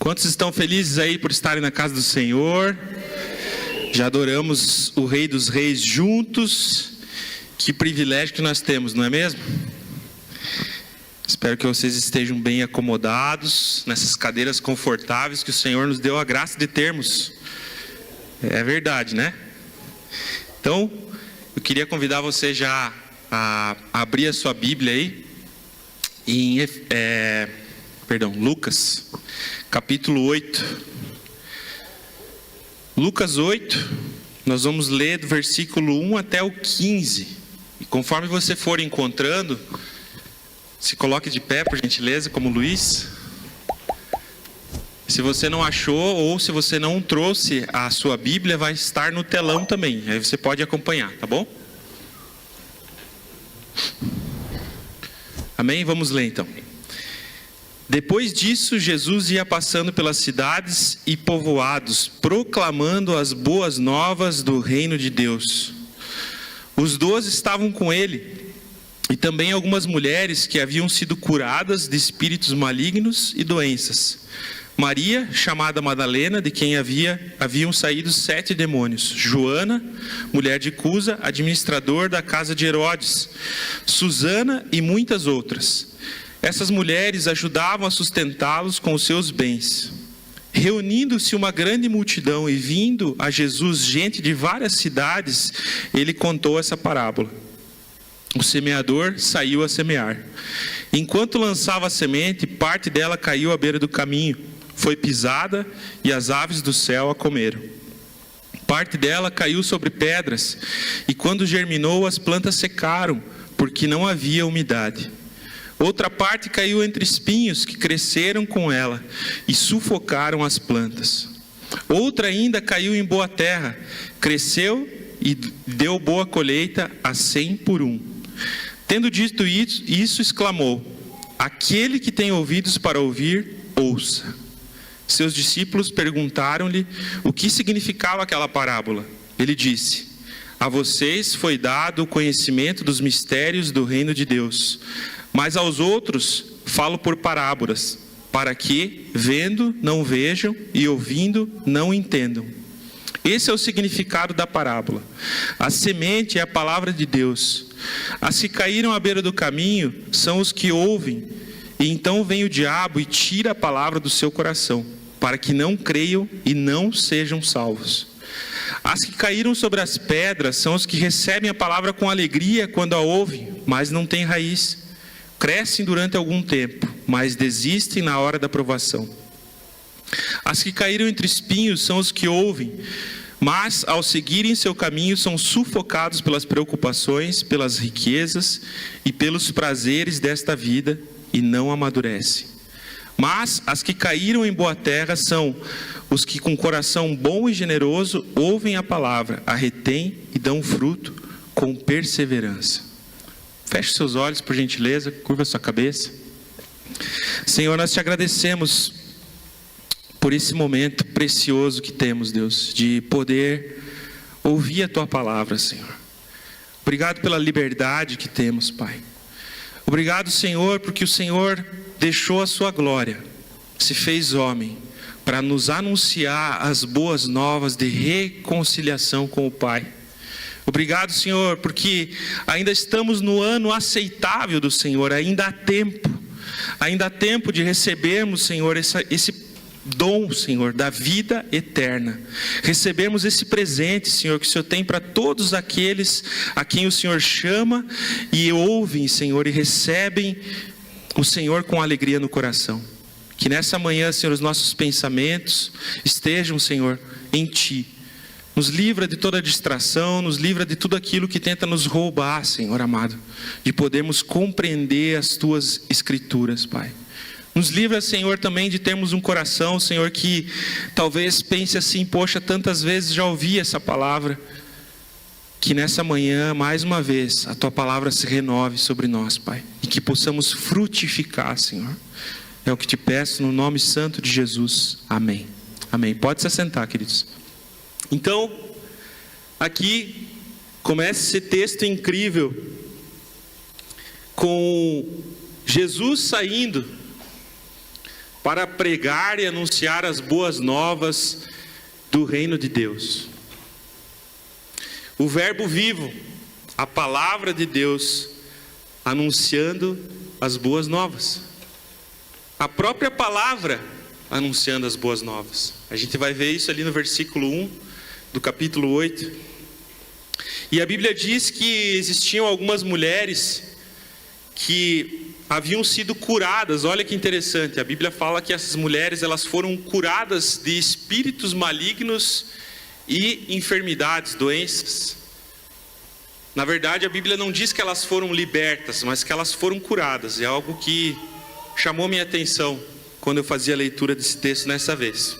Quantos estão felizes aí por estarem na casa do Senhor? Já adoramos o Rei dos Reis juntos. Que privilégio que nós temos, não é mesmo? Espero que vocês estejam bem acomodados nessas cadeiras confortáveis que o Senhor nos deu a graça de termos. É verdade, né? Então, eu queria convidar você já a abrir a sua Bíblia aí em Lucas, capítulo 8. Lucas 8, nós vamos ler do versículo 1 até o 15. E conforme você for encontrando, se coloque de pé, por gentileza, como Luiz. Se você não achou ou se você não trouxe a sua Bíblia, vai estar no telão também. Aí você pode acompanhar, tá bom? Amém? Vamos ler então. Depois disso, Jesus ia passando pelas cidades e povoados, proclamando as boas novas do reino de Deus. Os 12 estavam com ele, e também algumas mulheres que haviam sido curadas de espíritos malignos e doenças. Maria, chamada Madalena, de quem haviam saído 7 demônios. Joana, mulher de Cusa, administrador da casa de Herodes. Susana e muitas outras. Essas mulheres ajudavam a sustentá-los com os seus bens. Reunindo-se uma grande multidão e vindo a Jesus gente de várias cidades, ele contou essa parábola. O semeador saiu a semear. Enquanto lançava a semente, parte dela caiu à beira do caminho. Foi pisada e as aves do céu a comeram. Parte dela caiu sobre pedras, e quando germinou, as plantas secaram, porque não havia umidade. Outra parte caiu entre espinhos que cresceram com ela e sufocaram as plantas. Outra ainda caiu em boa terra, cresceu e deu boa colheita a 100 por 1. Tendo dito isso, exclamou: aquele que tem ouvidos para ouvir, ouça. Seus discípulos perguntaram-lhe o que significava aquela parábola. Ele disse: a vocês foi dado o conhecimento dos mistérios do reino de Deus, mas aos outros falo por parábolas, para que, vendo, não vejam, e ouvindo, não entendam. Esse é o significado da parábola. A semente é a palavra de Deus. As que caíram à beira do caminho são os que ouvem, e então vem o diabo e tira a palavra do seu coração, para que não creiam e não sejam salvos. As que caíram sobre as pedras são os que recebem a palavra com alegria quando a ouvem, mas não têm raiz. Crescem durante algum tempo, mas desistem na hora da provação. As que caíram entre espinhos são os que ouvem, mas ao seguirem seu caminho são sufocados pelas preocupações, pelas riquezas e pelos prazeres desta vida e não amadurecem. Mas as que caíram em boa terra são os que com coração bom e generoso ouvem a palavra, a retêm e dão fruto com perseverança. Feche seus olhos, por gentileza, curva sua cabeça. Senhor, nós te agradecemos por esse momento precioso que temos, Deus, de poder ouvir a tua palavra, Senhor. Obrigado pela liberdade que temos, Pai. Obrigado, Senhor, porque o Senhor deixou a sua glória, se fez homem, para nos anunciar as boas novas de reconciliação com o Pai. Obrigado, Senhor, porque ainda estamos no ano aceitável do Senhor, ainda há tempo de recebermos, Senhor, esse dom, Senhor, da vida eterna. Recebemos esse presente, Senhor, que o Senhor tem para todos aqueles a quem o Senhor chama e ouvem, Senhor, e recebem o Senhor com alegria no coração. Que nessa manhã, Senhor, os nossos pensamentos estejam, Senhor, em Ti. Nos livra de toda distração, nos livra de tudo aquilo que tenta nos roubar, Senhor amado, de podermos compreender as Tuas Escrituras, Pai. Nos livra, Senhor, também de termos um coração, Senhor, que talvez pense assim: poxa, tantas vezes já ouvi essa palavra. Que nessa manhã, mais uma vez, a Tua palavra se renove sobre nós, Pai. E que possamos frutificar, Senhor. É o que te peço no nome santo de Jesus. Amém. Amém. Pode se assentar, queridos. Então, aqui começa esse texto incrível com Jesus saindo para pregar e anunciar as boas novas do reino de Deus. O verbo vivo, a palavra de Deus, anunciando as boas novas. A própria palavra anunciando as boas novas. A gente vai ver isso ali no versículo 1 do capítulo 8. E a Bíblia diz que existiam algumas mulheres que haviam sido curadas. Olha que interessante, a Bíblia fala que essas mulheres, elas foram curadas de espíritos malignos e enfermidades, doenças. Na verdade, a Bíblia não diz que elas foram libertas, mas que elas foram curadas. É algo que chamou minha atenção quando eu fazia a leitura desse texto nessa vez.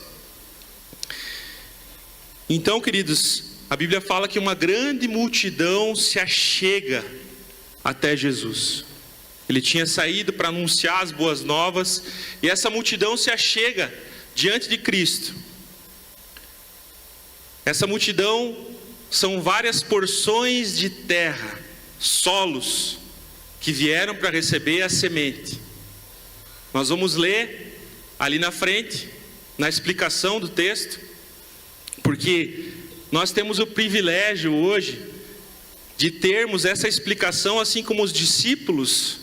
Então, queridos, a Bíblia fala que uma grande multidão se achega até Jesus. Ele tinha saído para anunciar as boas novas, e essa multidão se achega diante de Cristo. Essa multidão são várias porções de terra, solos, que vieram para receber a semente. Nós vamos ler ali na frente, na explicação do texto, porque nós temos o privilégio hoje de termos essa explicação, assim como os discípulos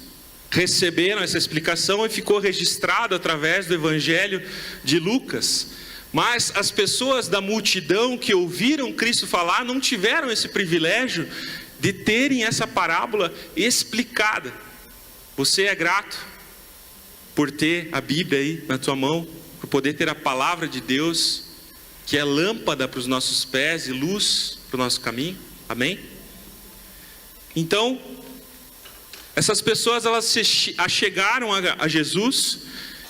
receberam essa explicação e ficou registrado através do Evangelho de Lucas. Mas as pessoas da multidão que ouviram Cristo falar não tiveram esse privilégio de terem essa parábola explicada. Você é grato por ter a Bíblia aí na tua mão, por poder ter a palavra de Deus, que é lâmpada para os nossos pés e luz para o nosso caminho. Amém? Então, essas pessoas, elas se achegaram a Jesus,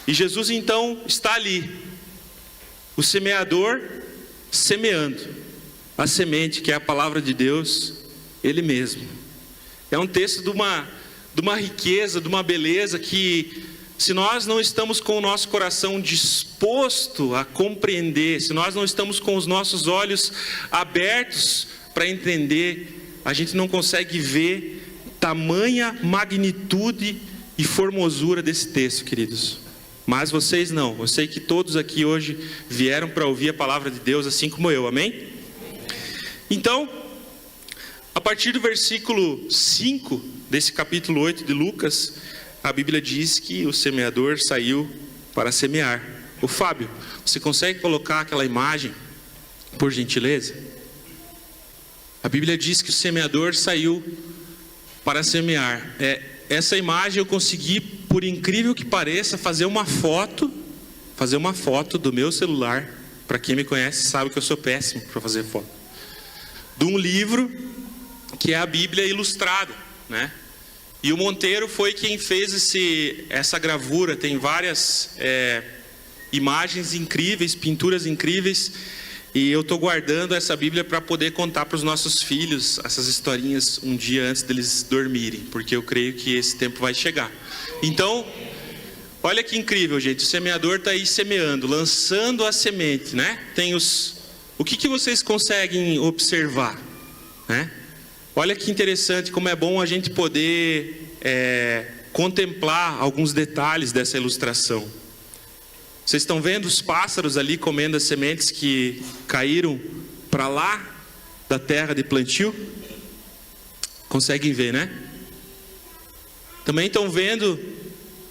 e Jesus então está ali, o semeador semeando a semente, que é a palavra de Deus, Ele mesmo. É um texto de uma riqueza, de uma beleza, que se nós não estamos com o nosso coração disposto a compreender, se nós não estamos com os nossos olhos abertos para entender, a gente não consegue ver tamanha magnitude e formosura desse texto, queridos. Mas vocês não. Eu sei que todos aqui hoje vieram para ouvir a palavra de Deus, assim como eu, amém? Então, a partir do versículo 5 desse capítulo 8 de Lucas, a Bíblia diz que o semeador saiu para semear. O Fábio, você consegue colocar aquela imagem, por gentileza? A Bíblia diz que o semeador saiu para semear. Essa imagem eu consegui, por incrível que pareça, fazer uma foto do meu celular. Para quem me conhece sabe que eu sou péssimo para fazer foto. De um livro que é a Bíblia Ilustrada, né? E o Monteiro foi quem fez essa gravura. Tem várias imagens incríveis, pinturas incríveis. E eu estou guardando essa Bíblia para poder contar para os nossos filhos essas historinhas um dia antes deles dormirem, porque eu creio que esse tempo vai chegar. Então, olha que incrível, gente. O semeador está aí semeando, lançando a semente, né? O que vocês conseguem observar, né? Olha que interessante, como é bom a gente poder contemplar alguns detalhes dessa ilustração. Vocês estão vendo os pássaros ali comendo as sementes que caíram para lá da terra de plantio? Conseguem ver, né? Também estão vendo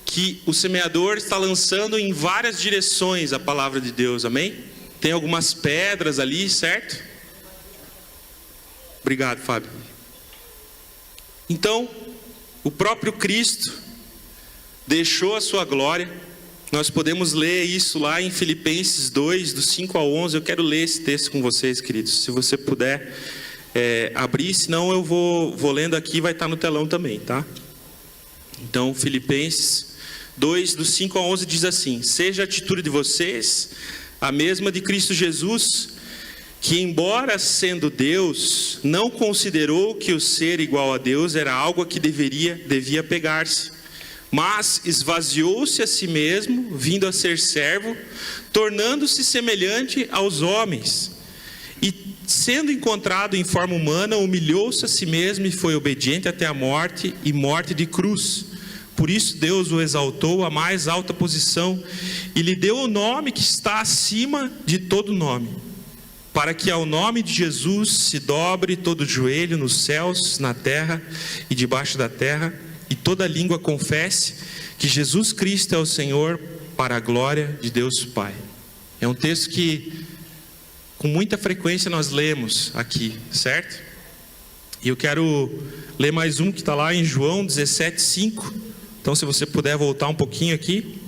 que o semeador está lançando em várias direções a palavra de Deus, amém? Tem algumas pedras ali, certo? Obrigado, Fábio. Então, o próprio Cristo deixou a sua glória. Nós podemos ler isso lá em Filipenses 2, do 5 ao 11. Eu quero ler esse texto com vocês, queridos. Se você puder abrir, senão eu vou lendo aqui, vai estar no telão também, tá? Então, Filipenses 2, do 5 ao 11 diz assim: seja a atitude de vocês a mesma de Cristo Jesus, que embora sendo Deus, não considerou que o ser igual a Deus era algo a que devia pegar-se, mas esvaziou-se a si mesmo, vindo a ser servo, tornando-se semelhante aos homens. E sendo encontrado em forma humana, humilhou-se a si mesmo e foi obediente até a morte, e morte de cruz. Por isso Deus o exaltou à mais alta posição e lhe deu o nome que está acima de todo nome, para que ao nome de Jesus se dobre todo joelho nos céus, na terra e debaixo da terra, e toda língua confesse que Jesus Cristo é o Senhor, para a glória de Deus Pai. É um texto que com muita frequência nós lemos aqui, certo? E eu quero ler mais um que está lá em João 17:5. Então, se você puder voltar um pouquinho aqui.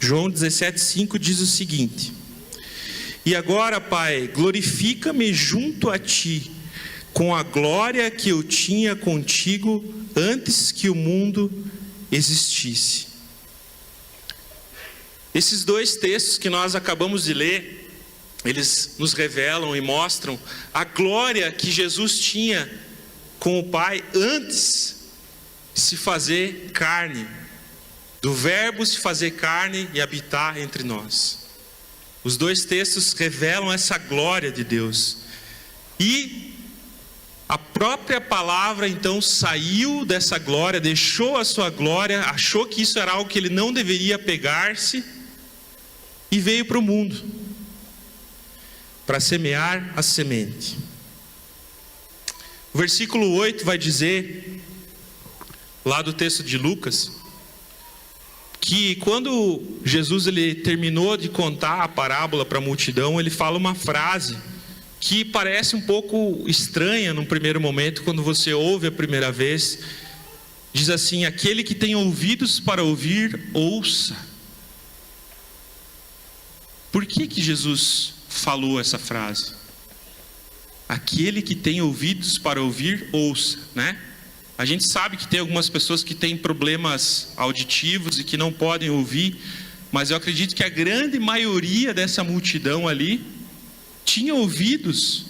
João 17:5 diz o seguinte: E agora, Pai, glorifica-me junto a Ti, com a glória que eu tinha contigo antes que o mundo existisse. Esses dois textos que nós acabamos de ler, eles nos revelam e mostram a glória que Jesus tinha com o Pai antes de se fazer carne, do verbo se fazer carne e habitar entre nós. Os dois textos revelam essa glória de Deus. E a própria palavra então saiu dessa glória, deixou a sua glória, achou que isso era algo que ele não deveria pegar-se e veio para o mundo para semear a semente. O versículo 8 vai dizer, lá do texto de Lucas, que quando Jesus ele terminou de contar a parábola para a multidão, ele fala uma frase que parece um pouco estranha num primeiro momento, quando você ouve a primeira vez. Diz assim: aquele que tem ouvidos para ouvir, ouça. Por que Jesus falou essa frase? Aquele que tem ouvidos para ouvir, ouça, né? A gente sabe que tem algumas pessoas que têm problemas auditivos e que não podem ouvir, mas eu acredito que a grande maioria dessa multidão ali tinha ouvidos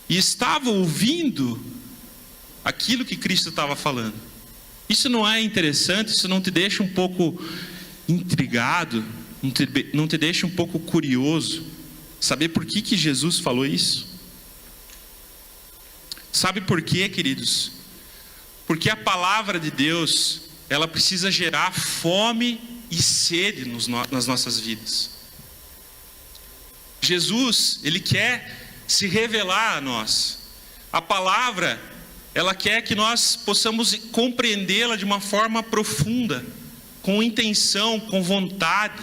e estava ouvindo aquilo que Cristo estava falando. Isso não é interessante? Isso não te deixa um pouco intrigado? Não te deixa um pouco curioso? Saber por que Jesus falou isso? Sabe por quê, queridos? Porque a palavra de Deus, ela precisa gerar fome e sede nas nossas vidas. Jesus, ele quer se revelar a nós. A palavra, ela quer que nós possamos compreendê-la de uma forma profunda, com intenção, com vontade,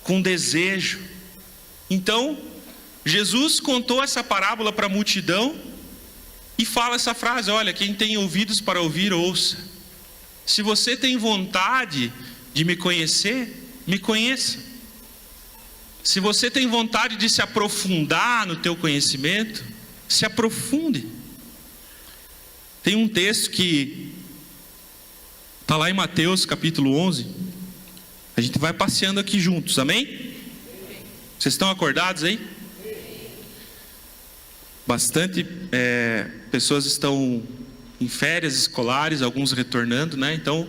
com desejo. Então, Jesus contou essa parábola para a multidão e fala essa frase: olha, quem tem ouvidos para ouvir, ouça. Se você tem vontade de me conhecer, me conheça. Se você tem vontade de se aprofundar no teu conhecimento, se aprofunde. Tem um texto que está lá em Mateus capítulo 11. A gente vai passeando aqui juntos, amém? Vocês estão acordados aí? Bastante pessoas estão em férias escolares, alguns retornando, né? Então,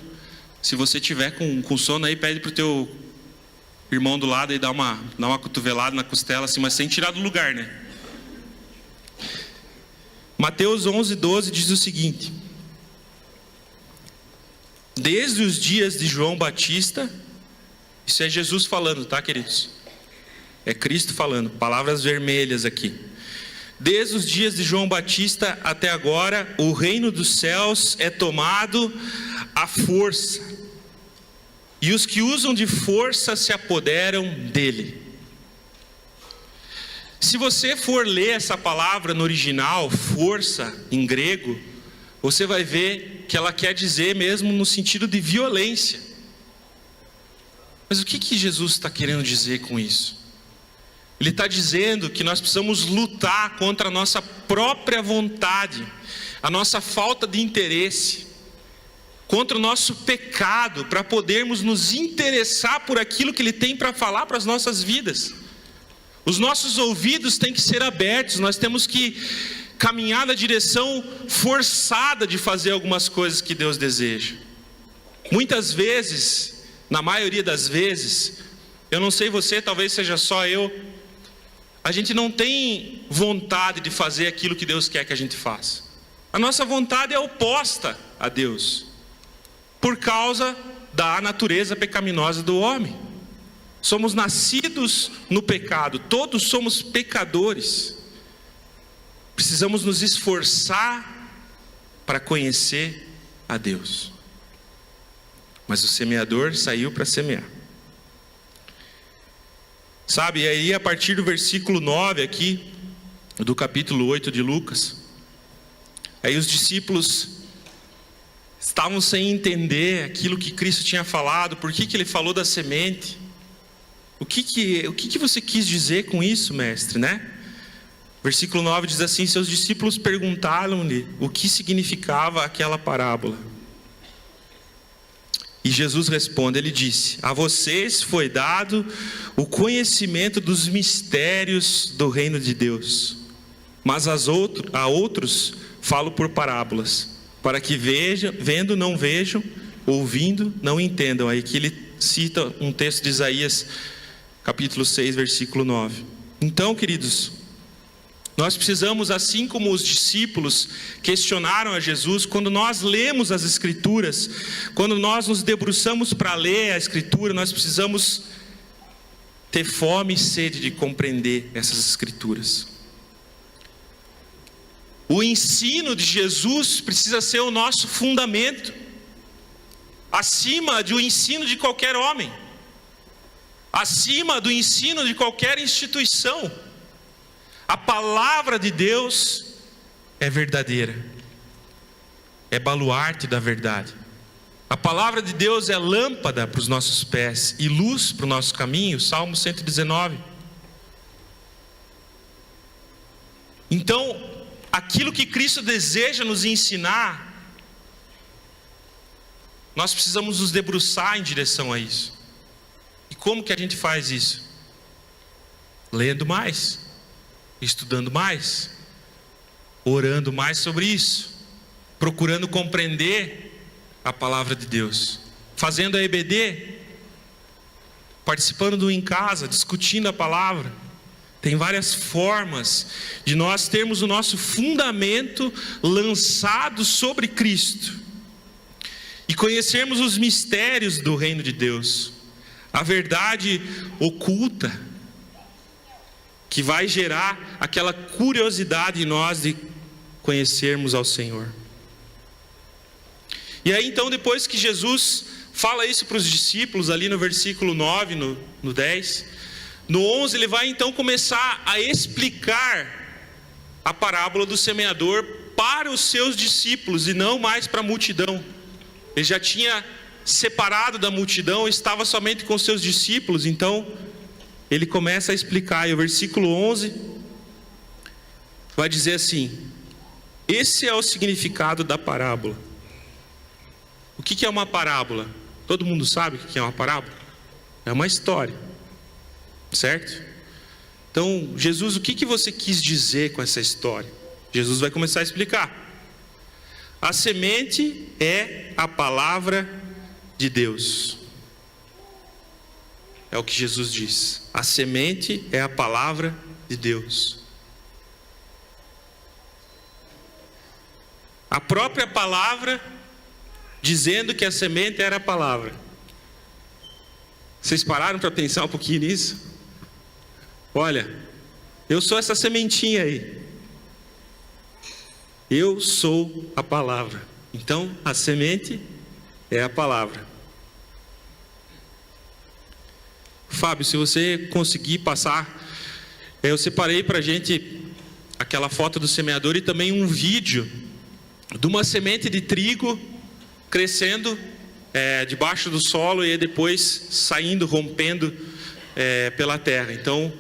se você tiver com sono aí, pede para o teu irmão do lado e dá uma cotovelada na costela, assim, mas sem tirar do lugar, né? Mateus 11:12 diz o seguinte: desde os dias de João Batista, isso é Jesus falando, tá, queridos? É Cristo falando, palavras vermelhas aqui. Desde os dias de João Batista até agora, o reino dos céus é tomado à força, e os que usam de força se apoderam dele. Se você for ler essa palavra no original, força, em grego, você vai ver que ela quer dizer mesmo no sentido de violência. Mas o que Jesus está querendo dizer com isso? Ele está dizendo que nós precisamos lutar contra a nossa própria vontade, a nossa falta de interesse, contra o nosso pecado, para podermos nos interessar por aquilo que Ele tem para falar para as nossas vidas. Os nossos ouvidos têm que ser abertos, nós temos que caminhar na direção forçada de fazer algumas coisas que Deus deseja. Muitas vezes, na maioria das vezes, eu não sei você, talvez seja só eu, a gente não tem vontade de fazer aquilo que Deus quer que a gente faça. A nossa vontade é oposta a Deus, por causa da natureza pecaminosa do homem. Somos nascidos no pecado, todos somos pecadores. Precisamos nos esforçar para conhecer a Deus. Mas o semeador saiu para semear. Sabe, e aí a partir do versículo 9 aqui, do capítulo 8 de Lucas, aí os discípulos estavam sem entender aquilo que Cristo tinha falado. Por que ele falou da semente? O que você quis dizer com isso, mestre, né? Versículo 9 diz assim: seus discípulos perguntaram-lhe o que significava aquela parábola. E Jesus responde, ele disse: a vocês foi dado o conhecimento dos mistérios do reino de Deus, mas a outros falo por parábolas, para que vendo não vejam, ouvindo não entendam. Aí que ele cita um texto de Isaías, capítulo 6, versículo 9. Então, queridos, nós precisamos, assim como os discípulos questionaram a Jesus, quando nós lemos as Escrituras, quando nós nos debruçamos para ler a Escritura, nós precisamos ter fome e sede de compreender essas Escrituras. O ensino de Jesus precisa ser o nosso fundamento, acima do ensino de qualquer homem, acima do ensino de qualquer instituição. A palavra de Deus é verdadeira, é baluarte da verdade. A palavra de Deus é lâmpada para os nossos pés e luz para o nosso caminho. Salmo 119. Então, aquilo que Cristo deseja nos ensinar, nós precisamos nos debruçar em direção a isso. E como que a gente faz isso? Lendo mais, estudando mais, orando mais sobre isso, procurando compreender a palavra de Deus, fazendo a EBD, participando do Em Casa, discutindo a palavra. Tem várias formas de nós termos o nosso fundamento lançado sobre Cristo e conhecermos os mistérios do reino de Deus, a verdade oculta que vai gerar aquela curiosidade em nós de conhecermos ao Senhor. E aí então, depois que Jesus fala isso para os discípulos ali no versículo 9, no 10, no 11 ele vai então começar a explicar a parábola do semeador para os seus discípulos e não mais para a multidão. Ele já tinha separado da multidão, estava somente com os seus discípulos. Então ele começa a explicar, e o versículo 11 vai dizer assim: esse é o significado da parábola. O que é uma parábola? Todo mundo sabe o que é uma parábola? É uma história, certo? Então, Jesus, o que você quis dizer com essa história? Jesus vai começar a explicar. A semente é a palavra de Deus. É o que Jesus diz. A semente é a palavra de Deus. A própria palavra dizendo que a semente era a palavra. Vocês pararam para pensar um pouquinho nisso? Olha, eu sou essa sementinha aí. Eu sou a palavra. Então, a semente é a palavra. Fábio, se você conseguir passar, eu separei para a gente aquela foto do semeador e também um vídeo de uma semente de trigo crescendo debaixo do solo e depois saindo, rompendo pela terra. Então,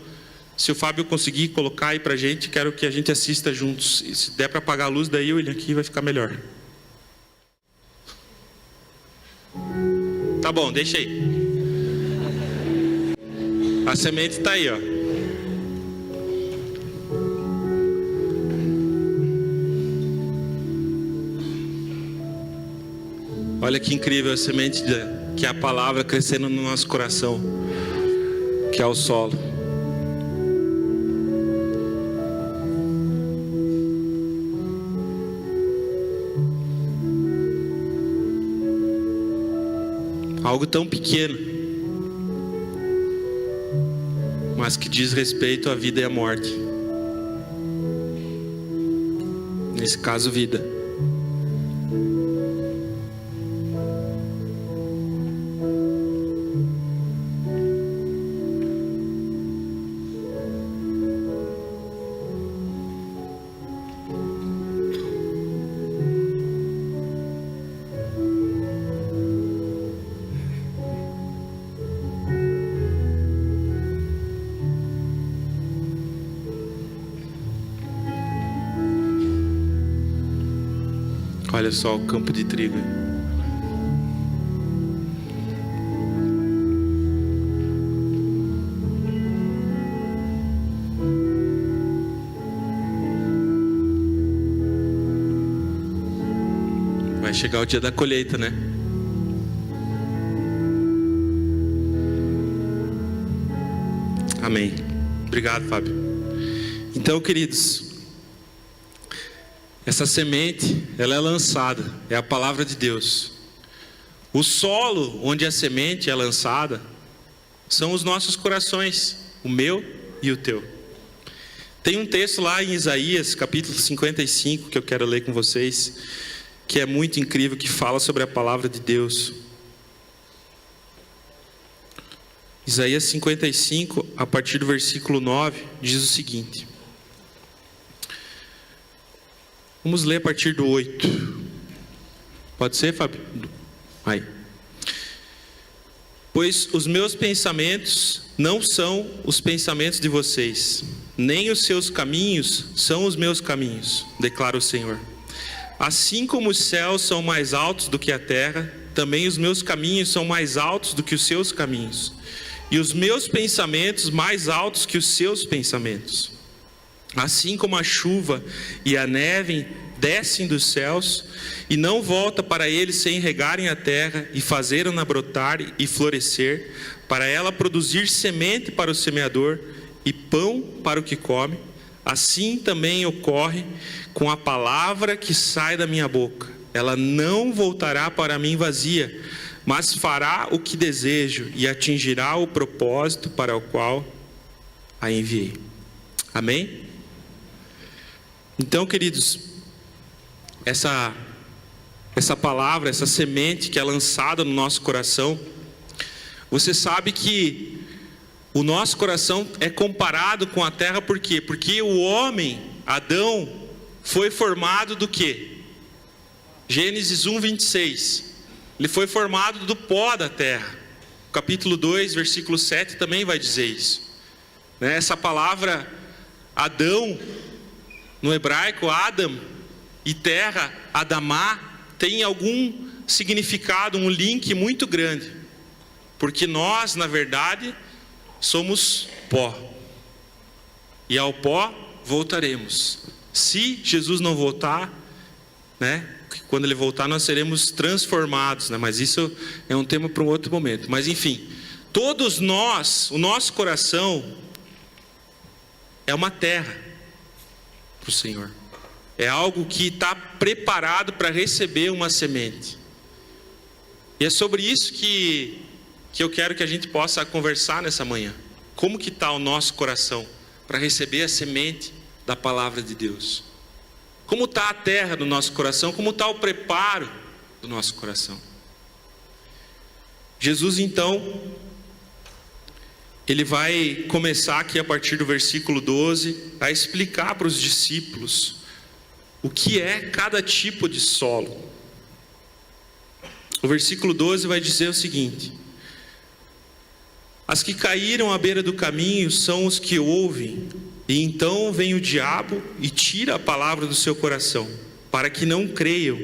se o Fábio conseguir colocar aí para a gente, quero que a gente assista juntos. E se der para apagar a luz daí, William, aqui vai ficar melhor. Tá bom, deixa aí. A semente está aí, ó. Olha que incrível a semente que é a palavra crescendo no nosso coração, que é o solo. Algo tão pequeno, mas que diz respeito à vida e à morte. Nesse caso, vida. Olha só o campo de trigo. Vai chegar o dia da colheita, né? Amém. Obrigado, Fábio. Então, queridos, essa semente, ela é lançada, é a palavra de Deus. O solo onde a semente é lançada são os nossos corações, o meu e o teu. Tem um texto lá em Isaías, capítulo 55, que eu quero ler com vocês, que é muito incrível, que fala sobre a palavra de Deus. Isaías 55, a partir do versículo 9, diz o seguinte. Vamos ler a partir do 8. Pode ser, Fábio? Aí. Pois os meus pensamentos não são os pensamentos de vocês, nem os seus caminhos são os meus caminhos, declara o Senhor. Assim como os céus são mais altos do que a terra, também os meus caminhos são mais altos do que os seus caminhos, e os meus pensamentos mais altos que os seus pensamentos. Assim como a chuva e a neve descem dos céus e não volta para eles sem regarem a terra e fazerem-na brotar e florescer, para ela produzir semente para o semeador e pão para o que come, assim também ocorre com a palavra que sai da minha boca. Ela não voltará para mim vazia, mas fará o que desejo e atingirá o propósito para o qual a enviei. Amém? Então, queridos, essa palavra, essa semente que é lançada no nosso coração, você sabe que o nosso coração é comparado com a terra, por quê? Porque o homem, Adão, foi formado do quê? Gênesis 1, 26. Ele foi formado do pó da terra. Capítulo 2, versículo 7 também vai dizer isso. Essa palavra Adão, no hebraico, Adam, e terra, Adamá, tem algum significado, um link muito grande. Porque nós, na verdade, somos pó. E ao pó voltaremos. Se Jesus não voltar, quando Ele voltar nós seremos transformados, mas isso é um tema para um outro momento. Mas enfim, todos nós, o nosso coração é uma terra para o Senhor. É algo que está preparado para receber uma semente. E é sobre isso que eu quero que a gente possa conversar nessa manhã. Como que está o nosso coração para receber a semente da palavra de Deus? Como está a terra do nosso coração? Como está o preparo do nosso coração? Jesus, então, ele vai começar aqui a partir do versículo 12 a explicar para os discípulos o que é cada tipo de solo. O versículo 12 vai dizer o seguinte: as que caíram à beira do caminho são os que ouvem, e então vem o diabo e tira a palavra do seu coração, para que não creiam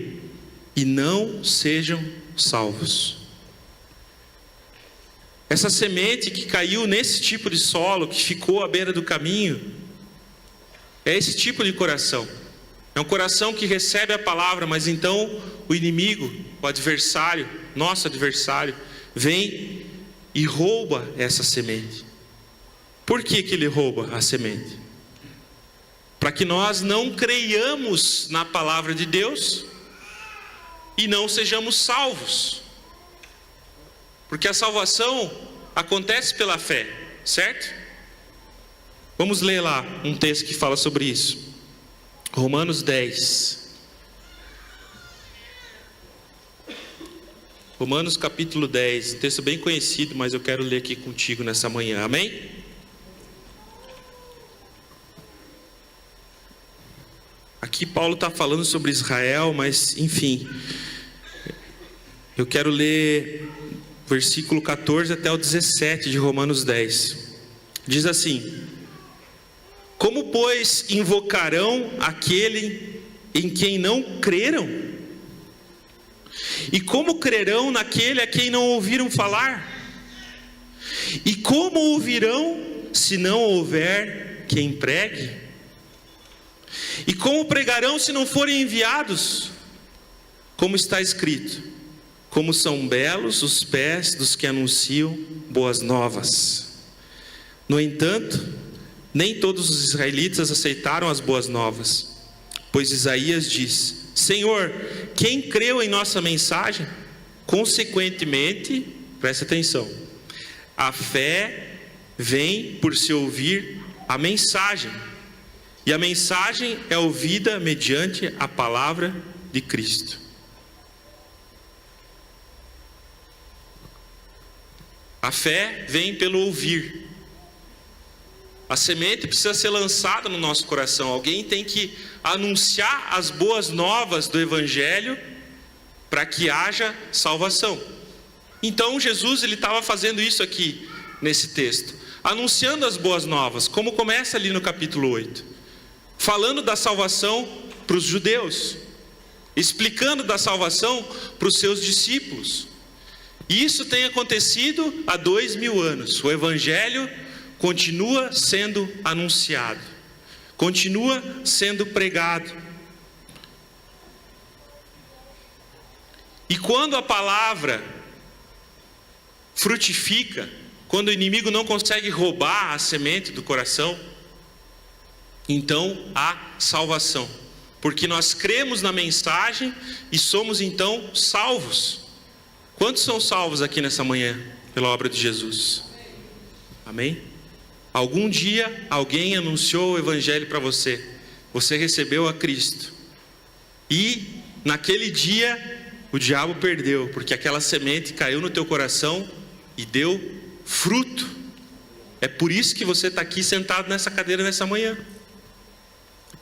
e não sejam salvos. Essa semente que caiu nesse tipo de solo, que ficou à beira do caminho, é esse tipo de coração. É um coração que recebe a palavra, mas então o inimigo, o adversário, nosso adversário, vem e rouba essa semente. Por que ele rouba a semente? Para que nós não creiamos na palavra de Deus e não sejamos salvos. Porque a salvação acontece pela fé, certo? Vamos ler lá um texto que fala sobre isso. Romanos 10. Romanos capítulo 10, um texto bem conhecido, mas eu quero ler aqui contigo nessa manhã, amém? Aqui Paulo está falando sobre Israel, mas enfim, eu quero ler versículo 14 até o 17 de Romanos 10. Diz assim: como, pois, invocarão aquele em quem não creram? E como crerão naquele a quem não ouviram falar? E como ouvirão se não houver quem pregue? E como pregarão se não forem enviados? Como está escrito: como são belos os pés dos que anunciam boas novas. No entanto, nem todos os israelitas aceitaram as boas novas, pois Isaías diz: Senhor, quem creu em nossa mensagem? Consequentemente, presta atenção, a fé vem por se ouvir a mensagem, e a mensagem é ouvida mediante a palavra de Cristo. A fé vem pelo ouvir. A semente precisa ser lançada no nosso coração. Alguém tem que anunciar as boas novas do Evangelho para que haja salvação. Então Jesus ele estava fazendo isso aqui nesse texto, anunciando as boas novas, como começa ali no capítulo 8, falando da salvação para os judeus, explicando da salvação para os seus discípulos. E isso tem acontecido há 2000 anos. O Evangelho continua sendo anunciado, continua sendo pregado. E quando a palavra frutifica, quando o inimigo não consegue roubar a semente do coração, então há salvação, porque nós cremos na mensagem e somos então salvos. Quantos são salvos aqui nessa manhã pela obra de Jesus? Amém? Algum dia alguém anunciou o Evangelho para você, você recebeu a Cristo, e naquele dia o diabo perdeu, porque aquela semente caiu no teu coração e deu fruto. É por isso que você está aqui sentado nessa cadeira nessa manhã.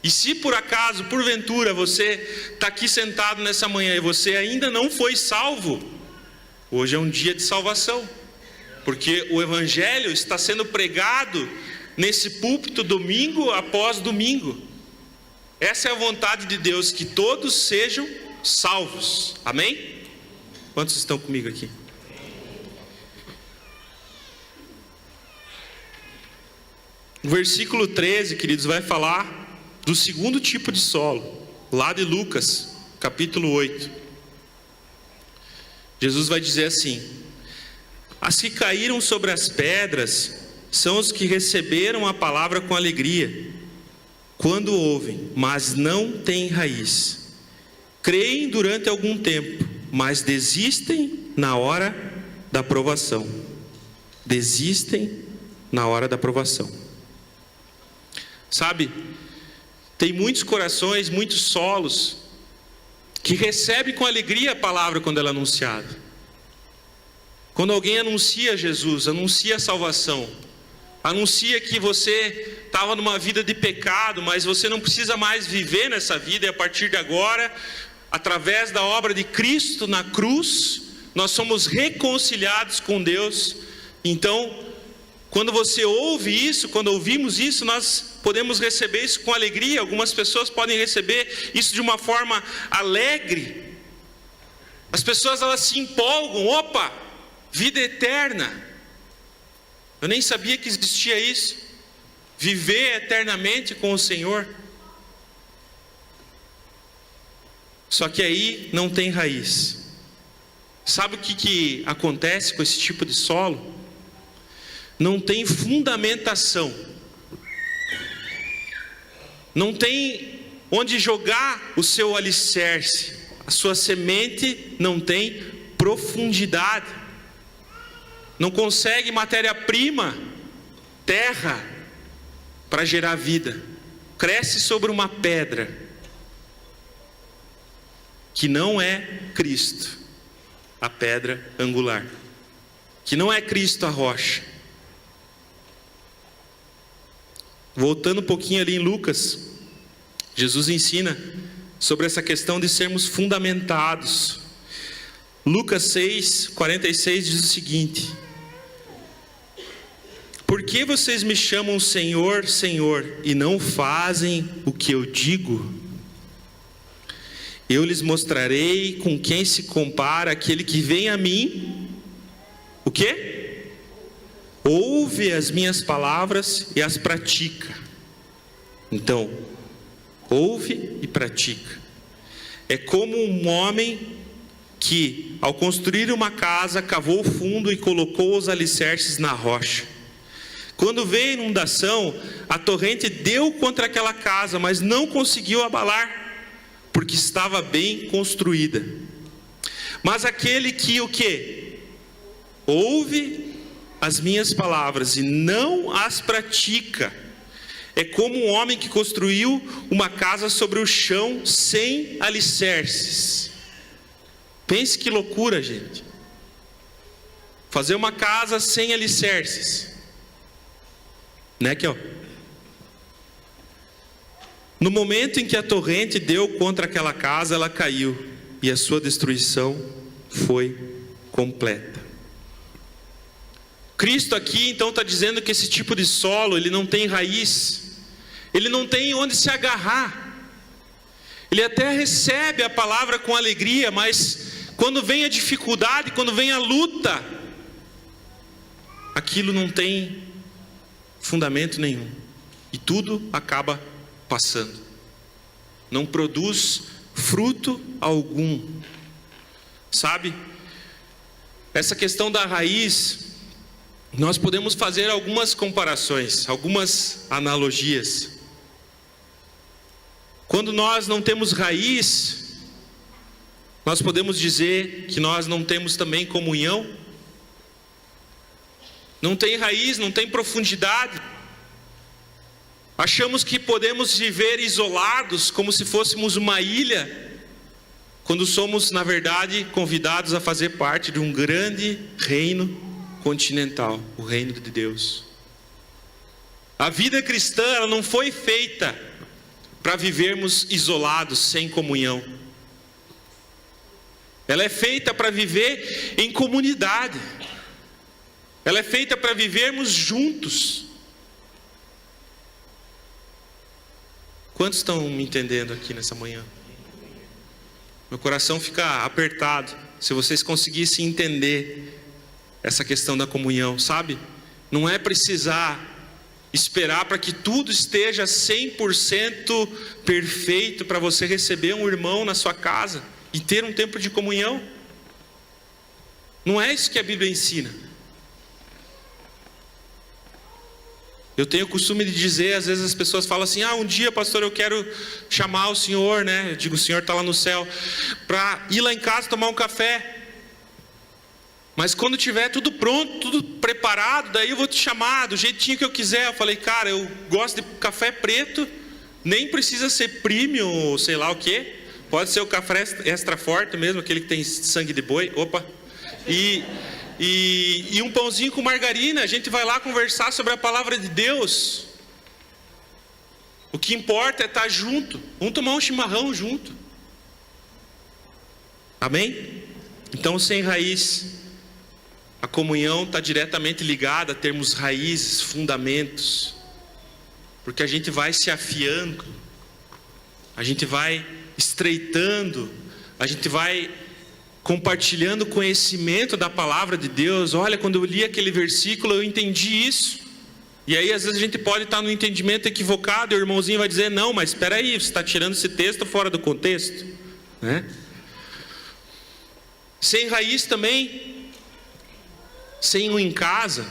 E se por acaso, porventura, você está aqui sentado nessa manhã e você ainda não foi salvo, hoje é um dia de salvação. Porque o Evangelho está sendo pregado nesse púlpito domingo após domingo. Essa é a vontade de Deus, que todos sejam salvos. Amém? Quantos estão comigo aqui? O versículo 13, queridos, vai falar do segundo tipo de solo, lá de Lucas, capítulo 8. Jesus vai dizer assim: as que caíram sobre as pedras são os que receberam a palavra com alegria, quando ouvem, mas não têm raiz. Creem durante algum tempo, mas desistem na hora da provação. Desistem na hora da provação. Sabe, tem muitos corações, muitos solos, que recebem com alegria a palavra quando ela é anunciada. Quando alguém anuncia Jesus, anuncia a salvação, anuncia que você estava numa vida de pecado, mas você não precisa mais viver nessa vida, e a partir de agora, através da obra de Cristo na cruz, nós somos reconciliados com Deus. Então, quando você ouve isso, quando ouvimos isso, nós podemos receber isso com alegria. Algumas pessoas podem receber isso de uma forma alegre. As pessoas, elas se empolgam. Opa, vida eterna. Eu nem sabia que existia isso. Viver eternamente com o Senhor. Só que aí não tem raiz. Sabe o que acontece com esse tipo de solo? Não tem fundamentação. Não tem onde jogar o seu alicerce. A sua semente não tem profundidade. não consegue matéria-prima, terra, para gerar vida. Cresce sobre uma pedra, que não é Cristo, a pedra angular, que não é Cristo a rocha. Voltando um pouquinho ali em Lucas, Jesus ensina sobre essa questão de sermos fundamentados. Lucas 6:46 diz o seguinte: por que vocês me chamam Senhor, Senhor, e não fazem o que eu digo? Eu lhes mostrarei com quem se compara aquele que vem a mim. O quê? Ouve as minhas palavras e as pratica. Então, ouve e pratica. É como um homem que, ao construir uma casa, cavou o fundo e colocou os alicerces na rocha. Quando veio a inundação, a torrente deu contra aquela casa, mas não conseguiu abalar, porque estava bem construída. Mas aquele que o quê? Ouve as minhas palavras e não as pratica, é como um homem que construiu uma casa sobre o chão sem alicerces. Pense que loucura, gente. Fazer uma casa sem alicerces. Né, aqui, ó. No momento em que a torrente deu contra aquela casa, ela caiu, e a sua destruição foi completa. Cristo aqui então está dizendo que esse tipo de solo, ele não tem raiz, ele não tem onde se agarrar. Ele até recebe a palavra com alegria, mas quando vem a dificuldade, quando vem a luta, aquilo não tem fundamento nenhum, e tudo acaba passando, não produz fruto algum. Sabe, essa questão da raiz, nós podemos fazer algumas comparações, algumas analogias. Quando nós não temos raiz, nós podemos dizer que nós não temos também comunhão. Não tem raiz, não tem profundidade. Achamos que podemos viver isolados, como se fôssemos uma ilha, quando somos, na verdade, convidados a fazer parte de um grande reino continental, o reino de Deus. A vida cristã, ela não foi feita para vivermos isolados, sem comunhão. Ela é feita para viver em comunidade. Ela é feita para vivermos juntos. Quantos estão me entendendo aqui nessa manhã? Meu coração fica apertado se vocês conseguissem entender essa questão da comunhão, sabe? Não é precisar esperar para que tudo esteja 100% perfeito para você receber um irmão na sua casa e ter um tempo de comunhão. Não é isso que a Bíblia ensina. Eu tenho o costume de dizer, às vezes as pessoas falam assim: um dia, pastor, eu quero chamar o senhor, né? Eu digo, o senhor está lá no céu, para ir lá em casa tomar um café. Mas quando tiver tudo pronto, tudo preparado, daí eu vou te chamar do jeitinho que eu quiser. Eu falei, cara, eu gosto de café preto, nem precisa ser premium ou sei lá o quê. Pode ser o café extra forte mesmo, aquele que tem sangue de boi. Opa! E um pãozinho com margarina. A gente vai lá conversar sobre a palavra de Deus. O que importa é estar junto. Vamos tomar um chimarrão junto. Amém? Então, sem raiz, a comunhão está diretamente ligada a termos raízes, fundamentos. Porque a gente vai se afiando, a gente vai estreitando, a gente vai compartilhando conhecimento da palavra de Deus. Olha, quando eu li aquele versículo, eu entendi isso. E aí, às vezes, a gente pode estar no entendimento equivocado, e o irmãozinho vai dizer: não, mas espera aí, você está tirando esse texto fora do contexto, né? Sem raiz também, sem um em casa,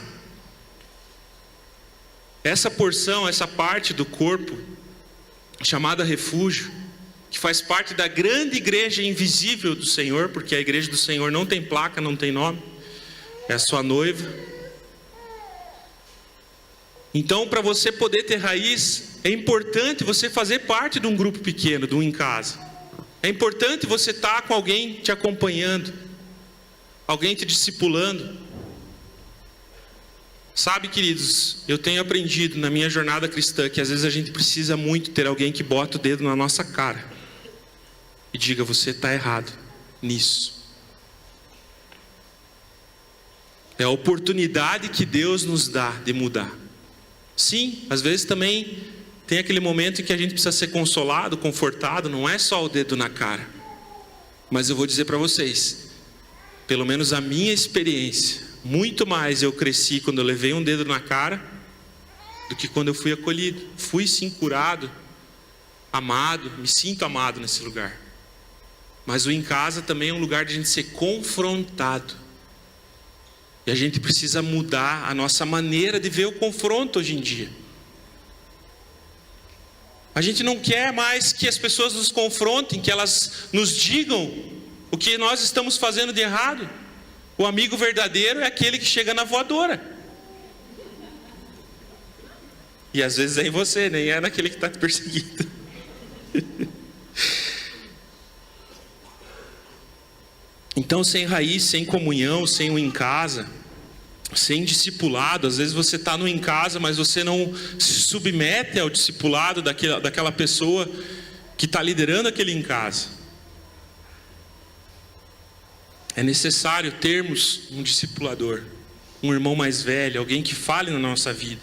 essa porção, essa parte do corpo, chamada refúgio, que faz parte da grande igreja invisível do Senhor, porque a igreja do Senhor não tem placa, não tem nome. é a sua noiva. Então, para você poder ter raiz, é importante você fazer parte de um grupo pequeno, de um em casa. É importante você estar com alguém te acompanhando, alguém te discipulando. Sabe, queridos, eu tenho aprendido na minha jornada cristã que às vezes a gente precisa muito ter alguém que bota o dedo na nossa cara e diga: você está errado nisso. É a oportunidade que Deus nos dá de mudar. Sim, às vezes também tem aquele momento em que a gente precisa ser consolado, confortado, não é só o dedo na cara. Mas eu vou dizer para vocês, pelo menos a minha experiência, muito mais eu cresci quando eu levei um dedo na cara do que quando eu fui acolhido. Fui sim curado, amado, me sinto amado nesse lugar. Mas o em casa também é um lugar de a gente ser confrontado. E a gente precisa mudar a nossa maneira de ver o confronto hoje em dia. A gente não quer mais que as pessoas nos confrontem, que elas nos digam o que nós estamos fazendo de errado. O amigo verdadeiro é aquele que chega na voadora. E às vezes é em você, nem é naquele que está te perseguindo. Então, sem raiz, sem comunhão, sem o em casa, sem discipulado, às vezes você está no em casa, mas você não se submete ao discipulado daquela pessoa que está liderando aquele em casa. É necessário termos um discipulador, um irmão mais velho, alguém que fale na nossa vida,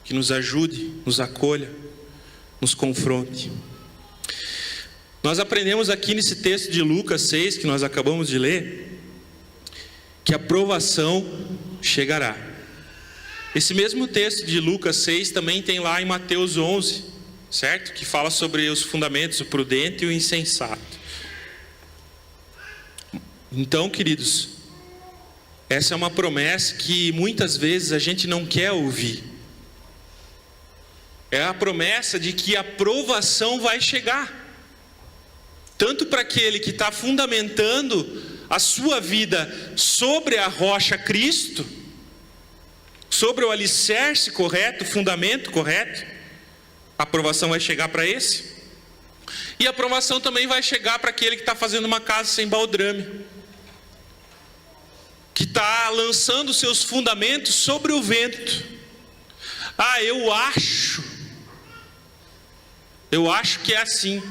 que nos ajude, nos acolha, nos confronte. Nós aprendemos aqui nesse texto de Lucas 6, que nós acabamos de ler, que a provação chegará. Esse mesmo texto de Lucas 6 também tem lá em Mateus 11, certo? Que fala sobre os fundamentos, o prudente e o insensato. Então, queridos, essa é uma promessa que muitas vezes a gente não quer ouvir. É a promessa de que a provação vai chegar. Tanto para aquele que está fundamentando a sua vida sobre a rocha Cristo, sobre o alicerce correto, o fundamento correto, a aprovação vai chegar para esse. E a aprovação também vai chegar para aquele que está fazendo uma casa sem baldrame, que está lançando seus fundamentos sobre o vento. Eu acho que é assim.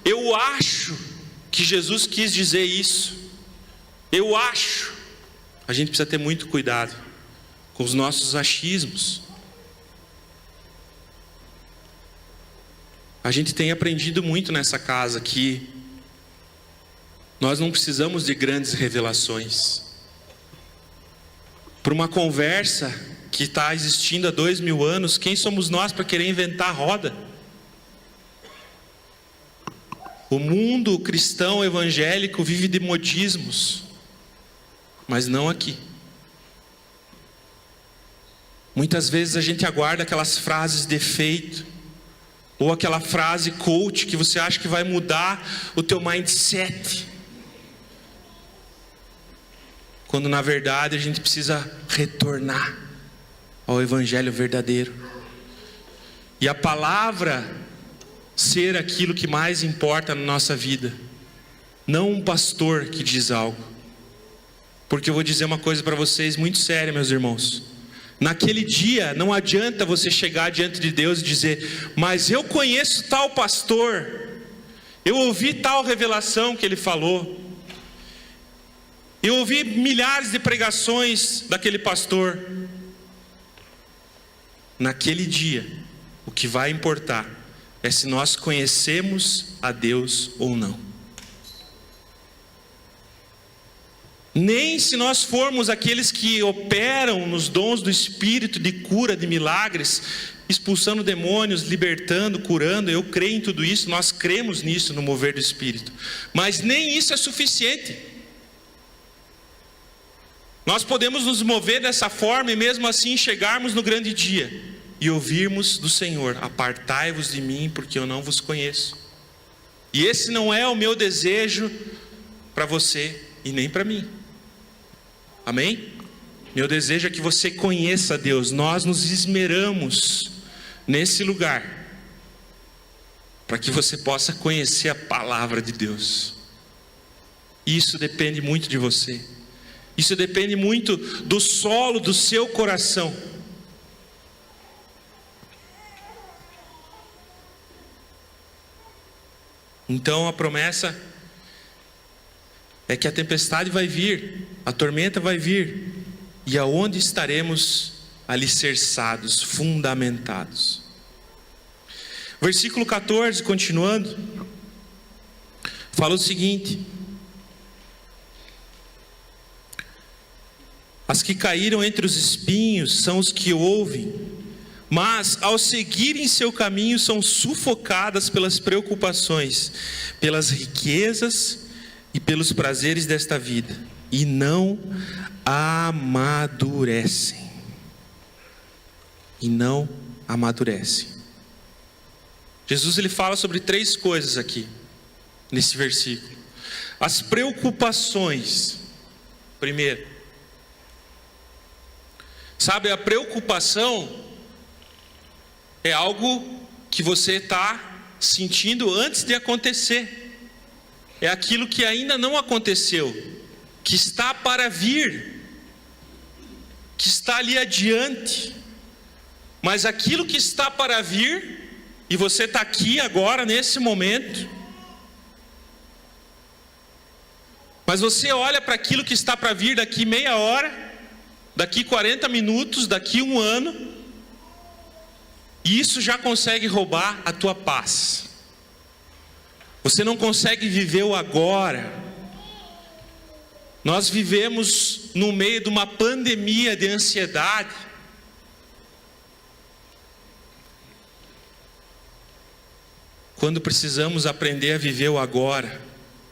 Eu acho que Jesus quis dizer isso. Eu acho. A gente precisa ter muito cuidado com os nossos achismos. A gente tem aprendido muito nessa casa que nós não precisamos de grandes revelações. Por uma conversa que está existindo há 2000 anos, quem somos nós para querer inventar a roda? O mundo cristão evangélico vive de modismos, mas não aqui. Muitas vezes a gente aguarda aquelas frases de efeito, ou aquela frase coach que você acha que vai mudar o teu mindset, quando na verdade a gente precisa retornar ao evangelho verdadeiro. E a palavra ser aquilo que mais importa na nossa vida, não um pastor que diz algo. Porque eu vou dizer uma coisa para vocês muito séria, meus irmãos. Naquele dia não adianta você chegar diante de Deus e dizer: mas eu conheço tal pastor, eu ouvi tal revelação que ele falou, eu ouvi milhares de pregações daquele pastor. Naquele dia, o que vai importar é se nós conhecemos a Deus ou não. Nem se nós formos aqueles que operam nos dons do Espírito de cura, de milagres, expulsando demônios, libertando, curando. Eu creio em tudo isso, nós cremos nisso no mover do Espírito. Mas nem isso é suficiente. Nós podemos nos mover dessa forma e mesmo assim chegarmos no grande dia e ouvirmos do Senhor: apartai-vos de mim, porque eu não vos conheço. E esse não é o meu desejo para você e nem para mim. Amém? Meu desejo é que você conheça Deus. Nós nos esmeramos nesse lugar para que você possa conhecer a palavra de Deus. Isso depende muito de você. Isso depende muito do solo do seu coração. Então a promessa é que a tempestade vai vir, a tormenta vai vir, e aonde estaremos alicerçados, fundamentados. Versículo 14, continuando, fala o seguinte: as que caíram entre os espinhos são os que ouvem, mas ao seguirem seu caminho são sufocadas pelas preocupações, pelas riquezas e pelos prazeres desta vida, e não amadurecem. E não amadurecem. Jesus ele fala sobre 3 coisas aqui, nesse versículo. As preocupações, primeiro. Sabe, a preocupação é algo que você está sentindo antes de acontecer. É aquilo que ainda não aconteceu, que está para vir, que está ali adiante. Mas aquilo que está para vir, e você está aqui agora, nesse momento, mas você olha para aquilo que está para vir daqui meia hora, daqui 40 minutos, daqui 1 ano, e isso já consegue roubar a tua paz. Você não consegue viver o agora. Nós vivemos no meio de uma pandemia de ansiedade. Quando precisamos aprender a viver o agora,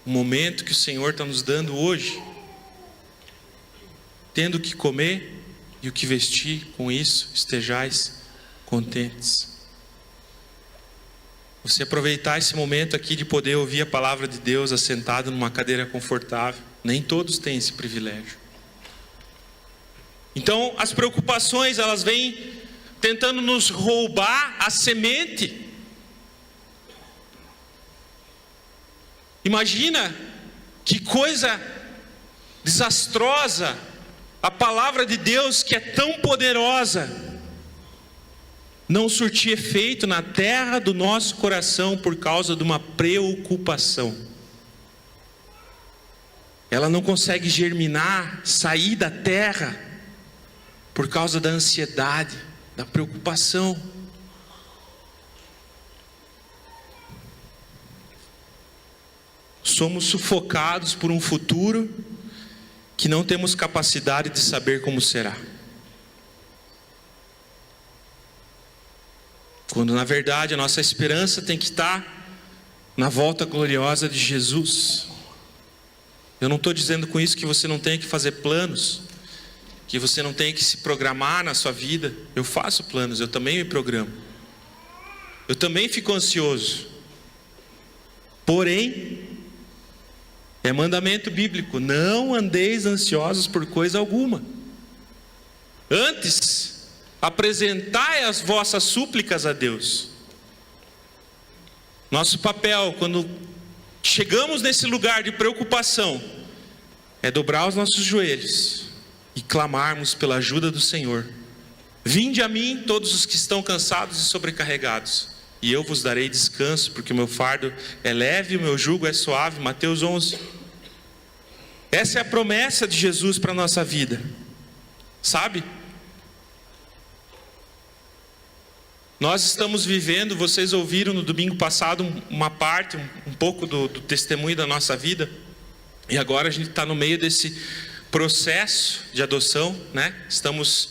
o momento que o Senhor está nos dando hoje, tendo o que comer e o que vestir, com isso estejais contentes. Você aproveitar esse momento aqui de poder ouvir a palavra de Deus assentado numa cadeira confortável. Nem todos têm esse privilégio. Então, as preocupações, elas vêm tentando nos roubar a semente. Imagina que coisa desastrosa a palavra de Deus, que é tão poderosa, não surtir efeito na terra do nosso coração por causa de uma preocupação. Ela não consegue germinar, sair da terra por causa da ansiedade, da preocupação. Somos sufocados por um futuro que não temos capacidade de saber como será. Quando na verdade a nossa esperança tem que estar na volta gloriosa de Jesus. Eu não estou dizendo com isso que você não tenha que fazer planos, que você não tenha que se programar na sua vida. Eu faço planos, eu também me programo. Eu também fico ansioso. Porém, é mandamento bíblico: não andeis ansiosos por coisa alguma. Antes, apresentai as vossas súplicas a Deus. Nosso papel, quando chegamos nesse lugar de preocupação, é dobrar os nossos joelhos e clamarmos pela ajuda do Senhor. Vinde a mim todos os que estão cansados e sobrecarregados, e eu vos darei descanso, porque o meu fardo é leve e o meu jugo é suave. Mateus 11. Essa é a promessa de Jesus para a nossa vida. Sabe? Nós estamos vivendo, vocês ouviram no domingo passado uma parte, um pouco do testemunho da nossa vida. E agora a gente está no meio desse processo de adoção, né? Estamos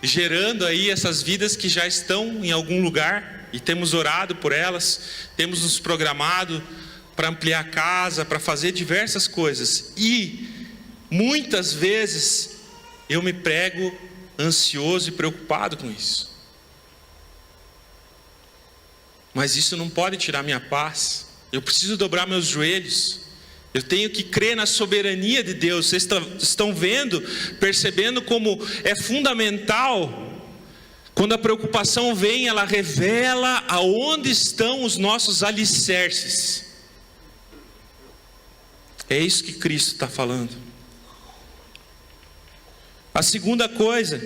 gerando aí essas vidas que já estão em algum lugar, e temos orado por elas, temos nos programado para ampliar a casa, para fazer diversas coisas. E muitas vezes eu me prego ansioso e preocupado com isso. Mas isso não pode tirar minha paz. Eu preciso dobrar meus joelhos. Eu tenho que crer na soberania de Deus. Vocês estão vendo, percebendo como é fundamental. Quando a preocupação vem, ela revela aonde estão os nossos alicerces. É isso que Cristo está falando. A segunda coisa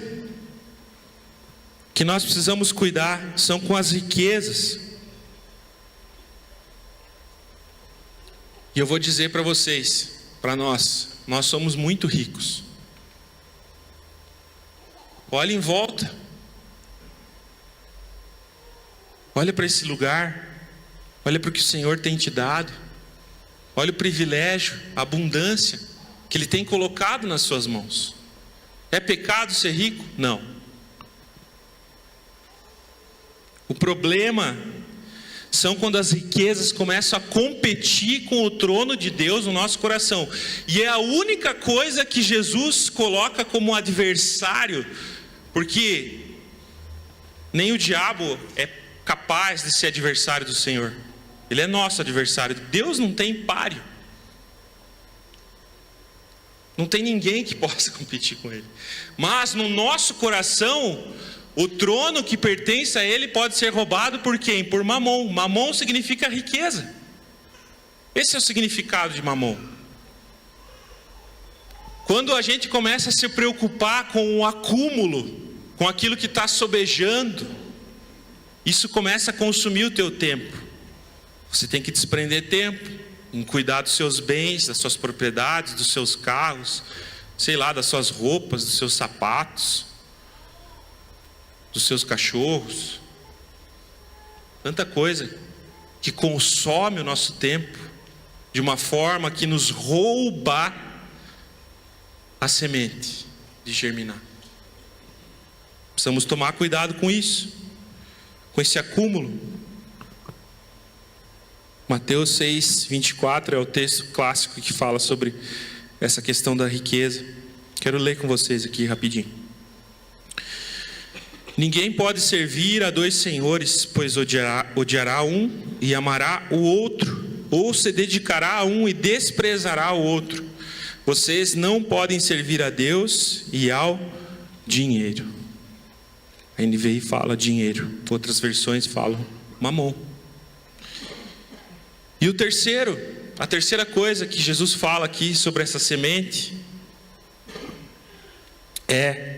que nós precisamos cuidar são com as riquezas. E eu vou dizer para vocês, para nós somos muito ricos. Olha em volta. Olha para esse lugar. Olha para o que o Senhor tem te dado. Olha o privilégio, a abundância que Ele tem colocado nas suas mãos. É pecado ser rico? Não. O problema são quando as riquezas começam a competir com o trono de Deus no nosso coração. E é a única coisa que Jesus coloca como adversário, porque nem o diabo é capaz de ser adversário do Senhor. Ele é nosso adversário. Deus não tem páreo. Não tem ninguém que possa competir com Ele. Mas no nosso coração, o trono que pertence a Ele pode ser roubado por quem? Por Mamon. Mamon significa riqueza. Esse é o significado de Mamon. Quando a gente começa a se preocupar com o acúmulo, com aquilo que está sobejando, isso começa a consumir o teu tempo. Você tem que desprender tempo em cuidar dos seus bens, das suas propriedades, dos seus carros, sei lá, das suas roupas, dos seus sapatos, dos seus cachorros. Tanta coisa que consome o nosso tempo de uma forma que nos rouba a semente de germinar. Precisamos tomar cuidado com isso, com esse acúmulo. Mateus 6, 24 é o texto clássico que fala sobre essa questão da riqueza. Quero ler com vocês aqui rapidinho. Ninguém pode servir a dois senhores, pois odiará um e amará o outro, ou se dedicará a um e desprezará o outro. Vocês não podem servir a Deus e ao dinheiro. A NVI fala dinheiro, outras versões falam mamon. E a terceira coisa que Jesus fala aqui sobre essa semente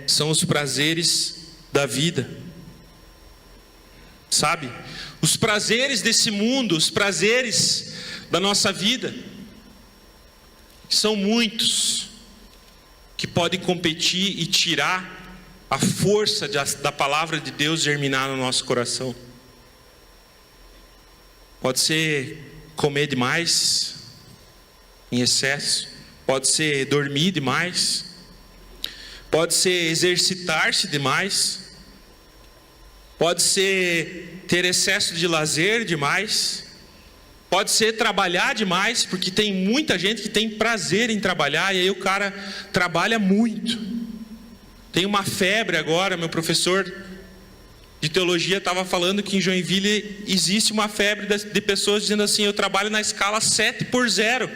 são os prazeres da vida. Sabe? Os prazeres desse mundo, os prazeres da nossa vida, são muitos que podem competir e tirar a força da palavra de Deus germinar no nosso coração. Pode ser comer demais, em excesso, pode ser dormir demais, pode ser exercitar-se demais, pode ser ter excesso de lazer demais, pode ser trabalhar demais, porque tem muita gente que tem prazer em trabalhar, e aí o cara trabalha muito. Tem uma febre agora, meu professor de teologia estava falando que em Joinville existe uma febre de pessoas dizendo assim: eu trabalho na escala 7x0.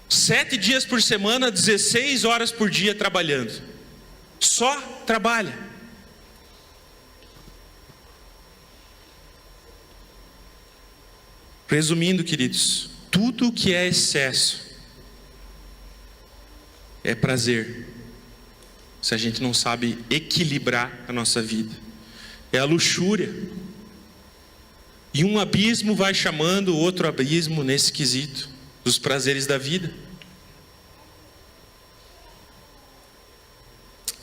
7 dias por semana, 16 horas por dia trabalhando. Só trabalha. Resumindo, queridos, tudo que é excesso é prazer, se a gente não sabe equilibrar a nossa vida. É a luxúria. E um abismo vai chamando o outro abismo nesse quesito dos prazeres da vida.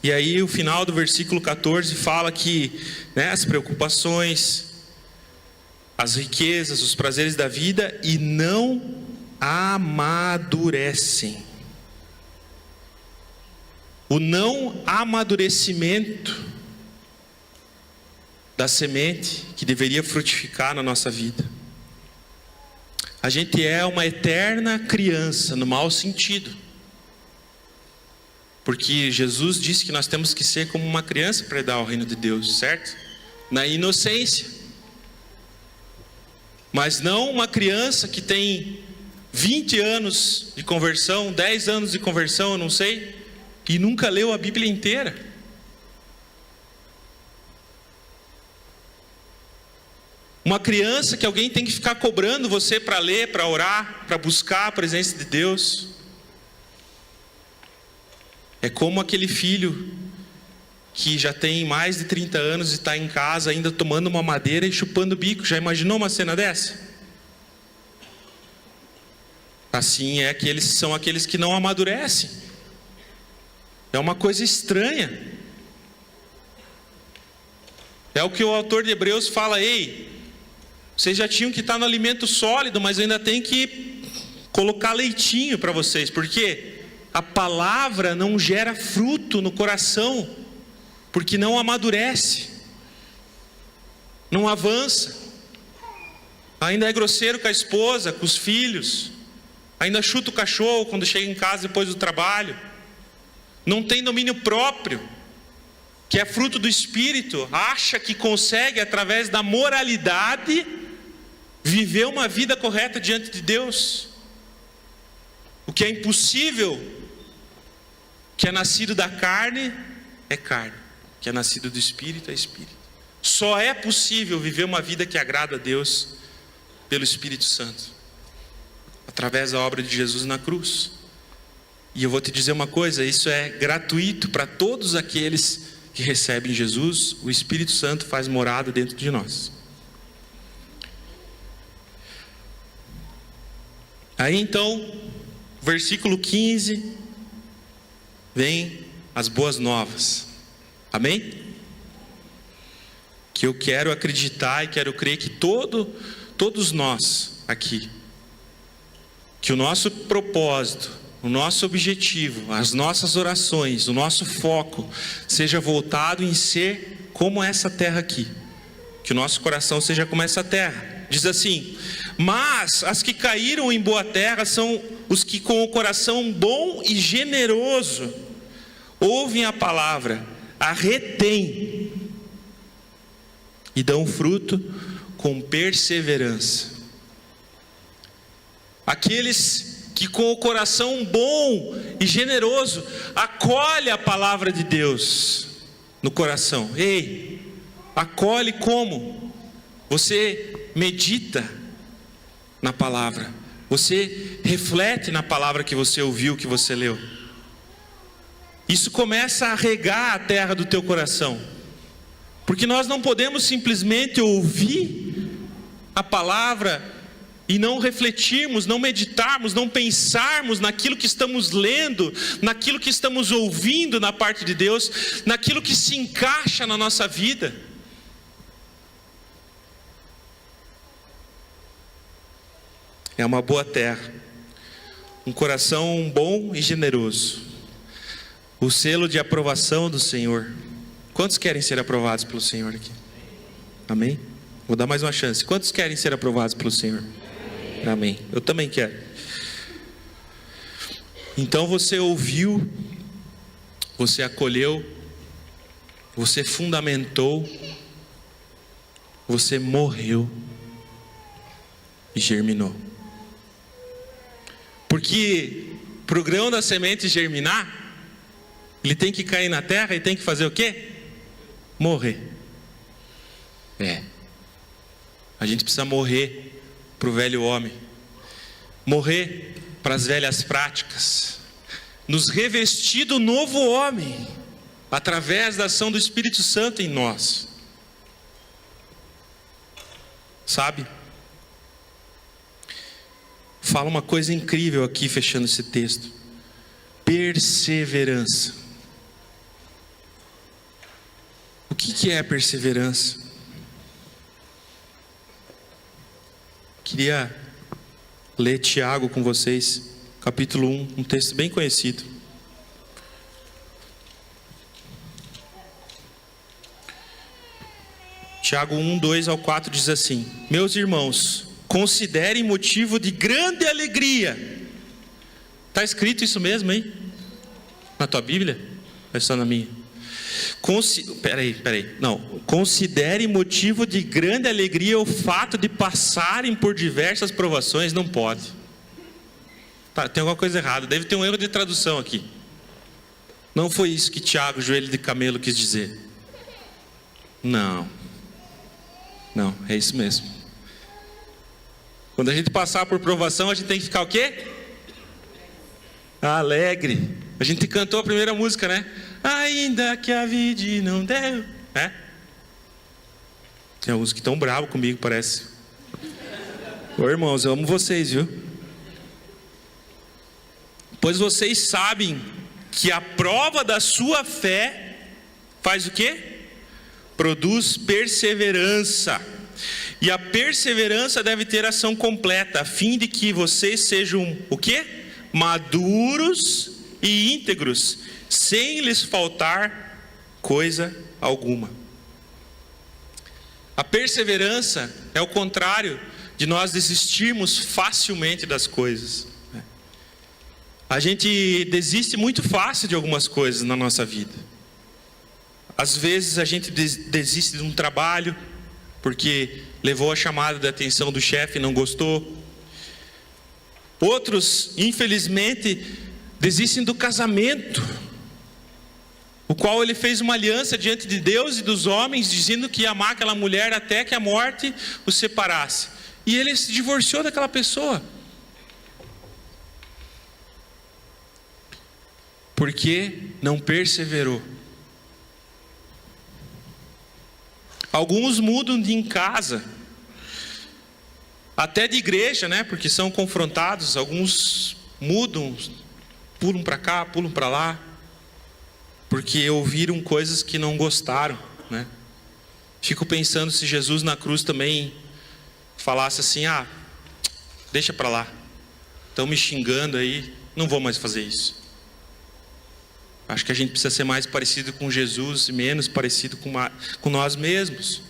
E aí o final do versículo 14 fala que as preocupações, as riquezas, os prazeres da vida, e não amadurecem. O não amadurecimento da semente que deveria frutificar na nossa vida. A gente é uma eterna criança, no mau sentido. Porque Jesus disse que nós temos que ser como uma criança para herdar o reino de Deus, certo? Na inocência. Mas não uma criança que tem 20 anos de conversão, 10 anos de conversão, eu não sei, e nunca leu a Bíblia inteira. Uma criança que alguém tem que ficar cobrando você para ler, para orar, para buscar a presença de Deus. É como aquele filho que já tem mais de 30 anos e está em casa ainda tomando uma madeira e chupando o bico. Já imaginou uma cena dessa? Assim são aqueles que não amadurecem. É uma coisa estranha. É o que o autor de Hebreus fala: ei, vocês já tinham que estar no alimento sólido, mas ainda tem que colocar leitinho para vocês, porque a palavra não gera fruto no coração, porque não amadurece, não avança, ainda é grosseiro com a esposa, com os filhos, ainda chuta o cachorro quando chega em casa depois do trabalho, não tem domínio próprio, que é fruto do Espírito, acha que consegue através da moralidade viver uma vida correta diante de Deus, o que é impossível. Que é nascido da carne é carne, que é nascido do Espírito é Espírito. Só é possível viver uma vida que agrada a Deus pelo Espírito Santo, através da obra de Jesus na cruz. E eu vou te dizer uma coisa: isso é gratuito para todos aqueles que recebem Jesus. O Espírito Santo faz morada dentro de nós. Aí então, versículo 15, vem as boas novas. Amém? Que eu quero acreditar e quero crer que todos nós aqui, que o nosso propósito, o nosso objetivo, as nossas orações, o nosso foco seja voltado em ser como essa terra aqui. Que o nosso coração seja como essa terra. Diz assim: mas as que caíram em boa terra são os que com o coração bom e generoso ouvem a palavra, a retêm e dão fruto com perseverança. Aqueles que com o coração bom e generoso acolhe a palavra de Deus no coração. Ei, acolhe como? Você medita na palavra, você reflete na palavra que você ouviu, que você leu. Isso começa a regar a terra do teu coração, porque nós não podemos simplesmente ouvir a palavra e não refletirmos, não meditarmos, não pensarmos naquilo que estamos lendo, naquilo que estamos ouvindo na parte de Deus, naquilo que se encaixa na nossa vida. É uma boa terra, um coração bom e generoso, o selo de aprovação do Senhor. Quantos querem ser aprovados pelo Senhor aqui? Amém? Vou dar mais uma chance. Quantos querem ser aprovados pelo Senhor? Amém. Eu também quero. Então você ouviu, você acolheu, você fundamentou, você morreu e germinou. Porque para o grão da semente germinar, ele tem que cair na terra e tem que fazer o quê? Morrer. A gente precisa morrer para o velho homem, morrer para as velhas práticas, nos revestir do novo homem, através da ação do Espírito Santo em nós. Sabe? Fala uma coisa incrível aqui, fechando esse texto: perseverança. O que é perseverança? Queria ler Tiago com vocês, capítulo 1, um texto bem conhecido. Tiago 1, 2 ao 4 diz assim: meus irmãos, considerem motivo de grande alegria. Está escrito isso mesmo, hein? Na tua Bíblia? Ou é só na minha? Peraí. Não. Considere motivo de grande alegria o fato de passarem por diversas provações. Não pode. Tá, tem alguma coisa errada. Deve ter um erro de tradução aqui. Não foi isso que Tiago, joelho de camelo, quis dizer. Não, é isso mesmo. Quando a gente passar por provação, a gente tem que ficar o quê? Alegre. A gente cantou a primeira música, né? Ainda que a vida não deu, né? Tem alguns que estão bravos comigo, parece. Ô irmãos, eu amo vocês, viu? Pois vocês sabem que a prova da sua fé faz o quê? Produz perseverança. E a perseverança deve ter ação completa, a fim de que vocês sejam o quê? Maduros e íntegros, sem lhes faltar coisa alguma. A perseverança é o contrário de nós desistirmos facilmente das coisas. A gente desiste muito fácil de algumas coisas na nossa vida. Às vezes a gente desiste de um trabalho porque levou a chamada de atenção do chefe e não gostou. Outros, infelizmente, desistem do casamento, o qual ele fez uma aliança diante de Deus e dos homens, dizendo que ia amar aquela mulher até que a morte os separasse. E ele se divorciou daquela pessoa. Porque não perseverou. Alguns mudam de em casa, até de igreja, né? Porque são confrontados. Alguns mudam, pulam para cá, pulam para lá, porque ouviram coisas que não gostaram, né? Fico pensando se Jesus na cruz também falasse assim: deixa para lá, estão me xingando aí, não vou mais fazer isso. Acho que a gente precisa ser mais parecido com Jesus e menos parecido com nós mesmos.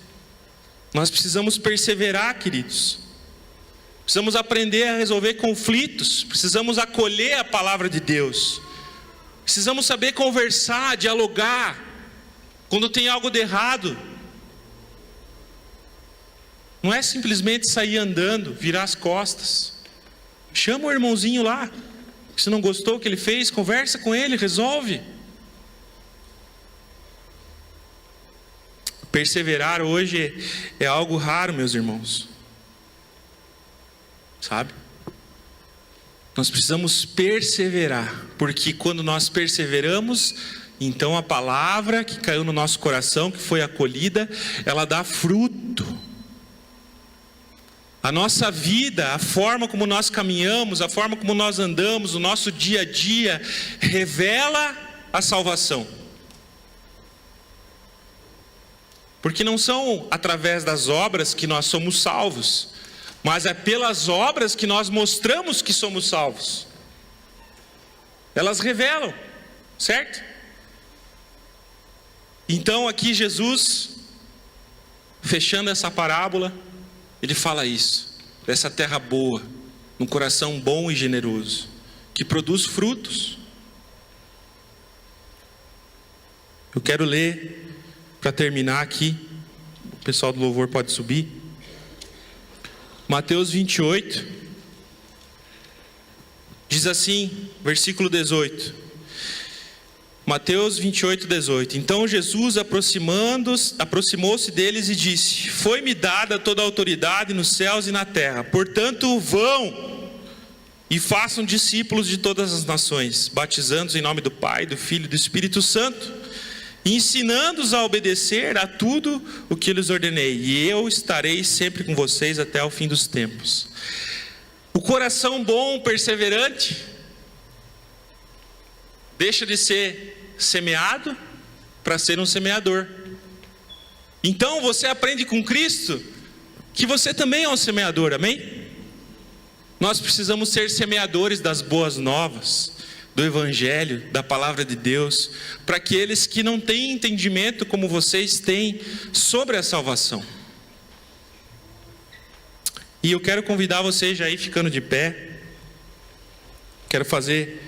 Nós precisamos perseverar, queridos. Precisamos aprender a resolver conflitos. Precisamos acolher a palavra de Deus. Precisamos saber conversar, dialogar. Quando tem algo de errado. Não é simplesmente sair andando, virar as costas. Chama o irmãozinho lá. Se não gostou do que ele fez, conversa com ele, resolve. Perseverar hoje é algo raro, meus irmãos. Sabe? Nós precisamos perseverar, porque quando nós perseveramos, então a palavra que caiu no nosso coração, que foi acolhida, ela dá fruto. A nossa vida, a forma como nós caminhamos, a forma como nós andamos, o nosso dia a dia, revela a salvação. Porque não são através das obras que nós somos salvos, mas é pelas obras que nós mostramos que somos salvos. Elas revelam, certo? Então aqui Jesus, fechando essa parábola, ele fala isso, dessa terra boa, um coração bom e generoso, que produz frutos. Eu quero ler, para terminar aqui, o pessoal do louvor pode subir. Mateus 28, diz assim, versículo 18. Mateus 28, 18. Então Jesus, aproximou-se deles e disse: Foi-me dada toda a autoridade nos céus e na terra. Portanto, vão e façam discípulos de todas as nações, batizando-os em nome do Pai, do Filho e do Espírito Santo, e ensinando-os a obedecer a tudo o que lhes ordenei. E eu estarei sempre com vocês até o fim dos tempos. O coração bom, perseverante, deixa de ser semeado para ser um semeador. Então você aprende com Cristo que você também é um semeador, amém? Nós precisamos ser semeadores das boas novas, do Evangelho, da Palavra de Deus, para aqueles que não têm entendimento como vocês têm sobre a salvação. E eu quero convidar vocês já aí ficando de pé. Quero fazer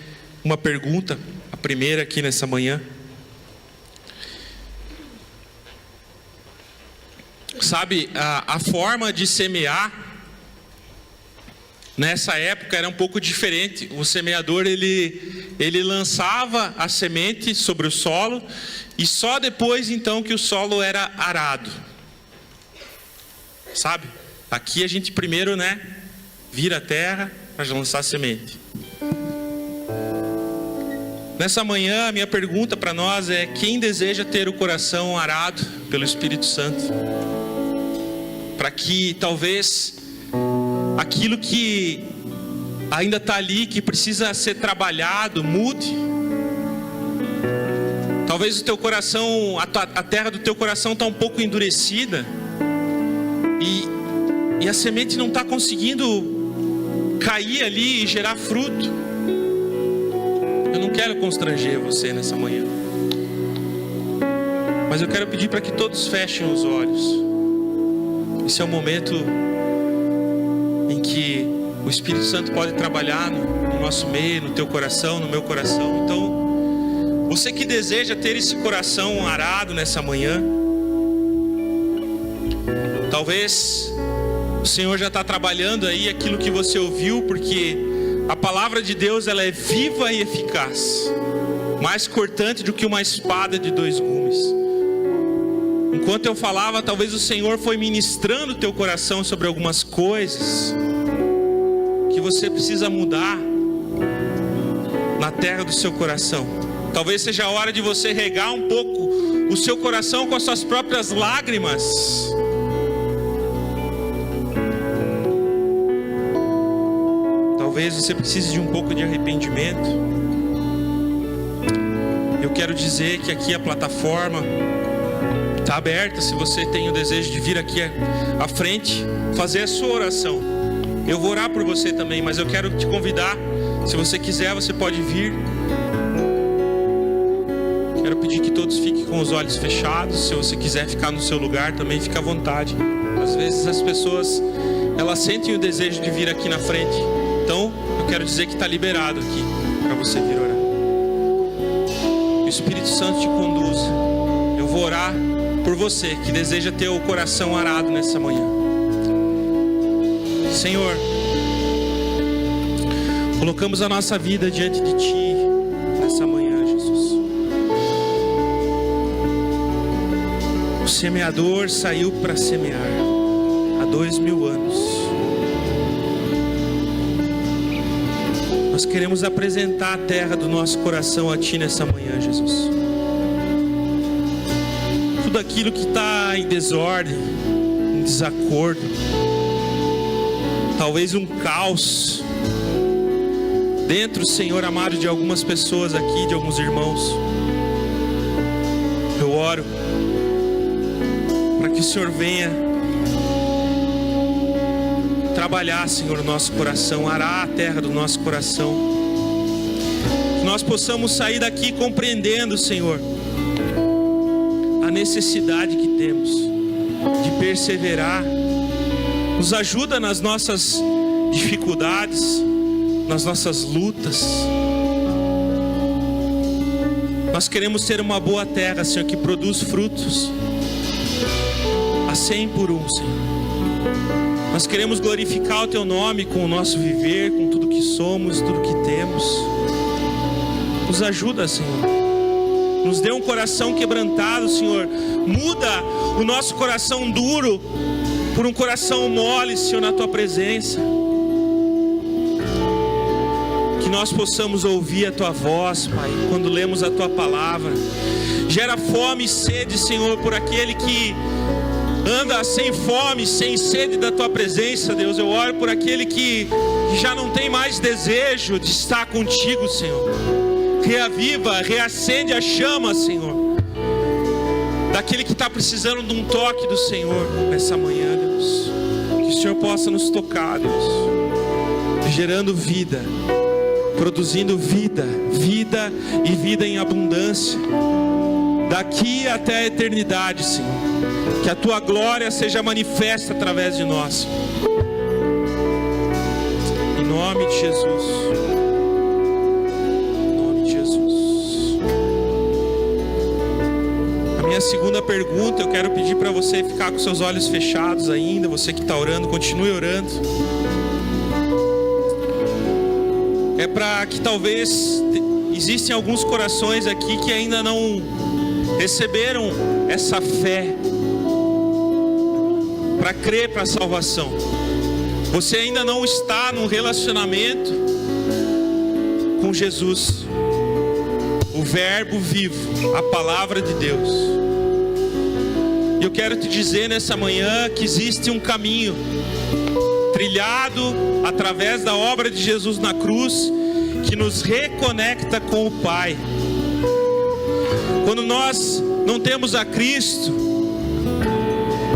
uma pergunta, a primeira aqui nessa manhã. Sabe, a forma de semear Nessa época era um pouco diferente. O semeador ele lançava a semente sobre o solo e só depois então que o solo era arado. Sabe? Aqui a gente primeiro, vira a terra para lançar a semente. Nessa manhã a minha pergunta para nós é: quem deseja ter o coração arado pelo Espírito Santo? Para que talvez aquilo que ainda está ali, que precisa ser trabalhado, mude. Talvez o teu coração, a terra do teu coração está um pouco endurecida e a semente não está conseguindo cair ali e gerar fruto. Eu não quero constranger você nessa manhã, mas eu quero pedir para que todos fechem os olhos. Esse é o momento em que o Espírito Santo pode trabalhar no nosso meio, no teu coração, no meu coração. Então, você que deseja ter esse coração arado nessa manhã, talvez o Senhor já está trabalhando aí aquilo que você ouviu, porque a palavra de Deus, ela é viva e eficaz, mais cortante do que uma espada de 2 gumes. Enquanto eu falava, talvez o Senhor foi ministrando o teu coração sobre algumas coisas que você precisa mudar na terra do seu coração. Talvez seja a hora de você regar um pouco o seu coração com as suas próprias lágrimas. Talvez você precise de um pouco de arrependimento. Eu quero dizer que aqui a plataforma está aberta. Se você tem o desejo de vir aqui à frente, fazer a sua oração, eu vou orar por você também, mas eu quero te convidar. Se você quiser, você pode vir. Quero pedir que todos fiquem com os olhos fechados. Se você quiser ficar no seu lugar também, fica à vontade. Às vezes as pessoas, elas sentem o desejo de vir aqui na frente. Então, eu quero dizer que está liberado aqui para você vir orar. Que o Espírito Santo te conduza. Eu vou orar por você que deseja ter o coração arado nessa manhã. Senhor, colocamos a nossa vida diante de Ti nessa manhã, Jesus. O semeador saiu para semear há 2000 anos. Nós queremos apresentar a terra do nosso coração a Ti nessa manhã, Jesus. Tudo aquilo que está em desordem, em desacordo, talvez um caos dentro, Senhor amado, de algumas pessoas aqui, de alguns irmãos. Eu oro para que o Senhor venha trabalhar, Senhor, o nosso coração, arar a terra do nosso coração. Que nós possamos sair daqui compreendendo, Senhor, a necessidade que temos de perseverar. Nos ajuda nas nossas dificuldades, nas nossas lutas. Nós queremos ter uma boa terra, Senhor, que produz frutos a 100 por 1, Senhor. Nós queremos glorificar o Teu nome com o nosso viver, com tudo que somos, tudo que temos. Nos ajuda, Senhor. Nos dê um coração quebrantado, Senhor. Muda o nosso coração duro por um coração mole, Senhor, na Tua presença. Que nós possamos ouvir a Tua voz, Pai, quando lemos a Tua palavra. Gera fome e sede, Senhor, por aquele que anda sem fome, sem sede da Tua presença, Deus. Eu oro por aquele que já não tem mais desejo de estar contigo, Senhor. Reaviva, reacende a chama, Senhor, daquele que está precisando de um toque do Senhor nessa manhã, Deus. Que o Senhor possa nos tocar, Deus, gerando vida, produzindo vida, vida e vida em abundância, daqui até a eternidade, Senhor. Que a Tua glória seja manifesta através de nós, em nome de Jesus. Em nome de Jesus. A minha segunda pergunta, eu quero pedir para você ficar com seus olhos fechados ainda. Você que está orando, continue orando. é para que talvez existem alguns corações aqui que ainda não receberam essa fé para crer para a salvação. Você ainda não está num relacionamento com Jesus, o Verbo vivo, a palavra de Deus. E eu quero te dizer nessa manhã que existe um caminho trilhado através da obra de Jesus na cruz, que nos reconecta com o Pai. Quando nós não temos a Cristo,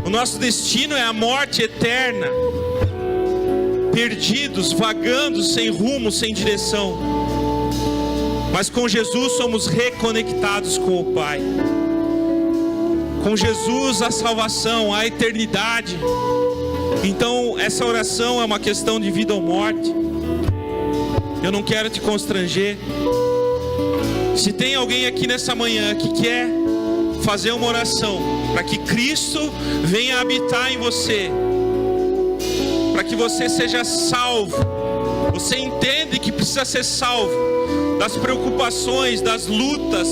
o nosso destino é a morte eterna, perdidos, vagando, sem rumo, sem direção. Mas com Jesus somos reconectados com o Pai. Com Jesus a salvação, a eternidade. Então essa oração é uma questão de vida ou morte. Eu não quero te constranger. Se tem alguém aqui nessa manhã que quer fazer uma oração para que Cristo venha habitar em você, para que você seja salvo, você entende que precisa ser salvo das preocupações, das lutas.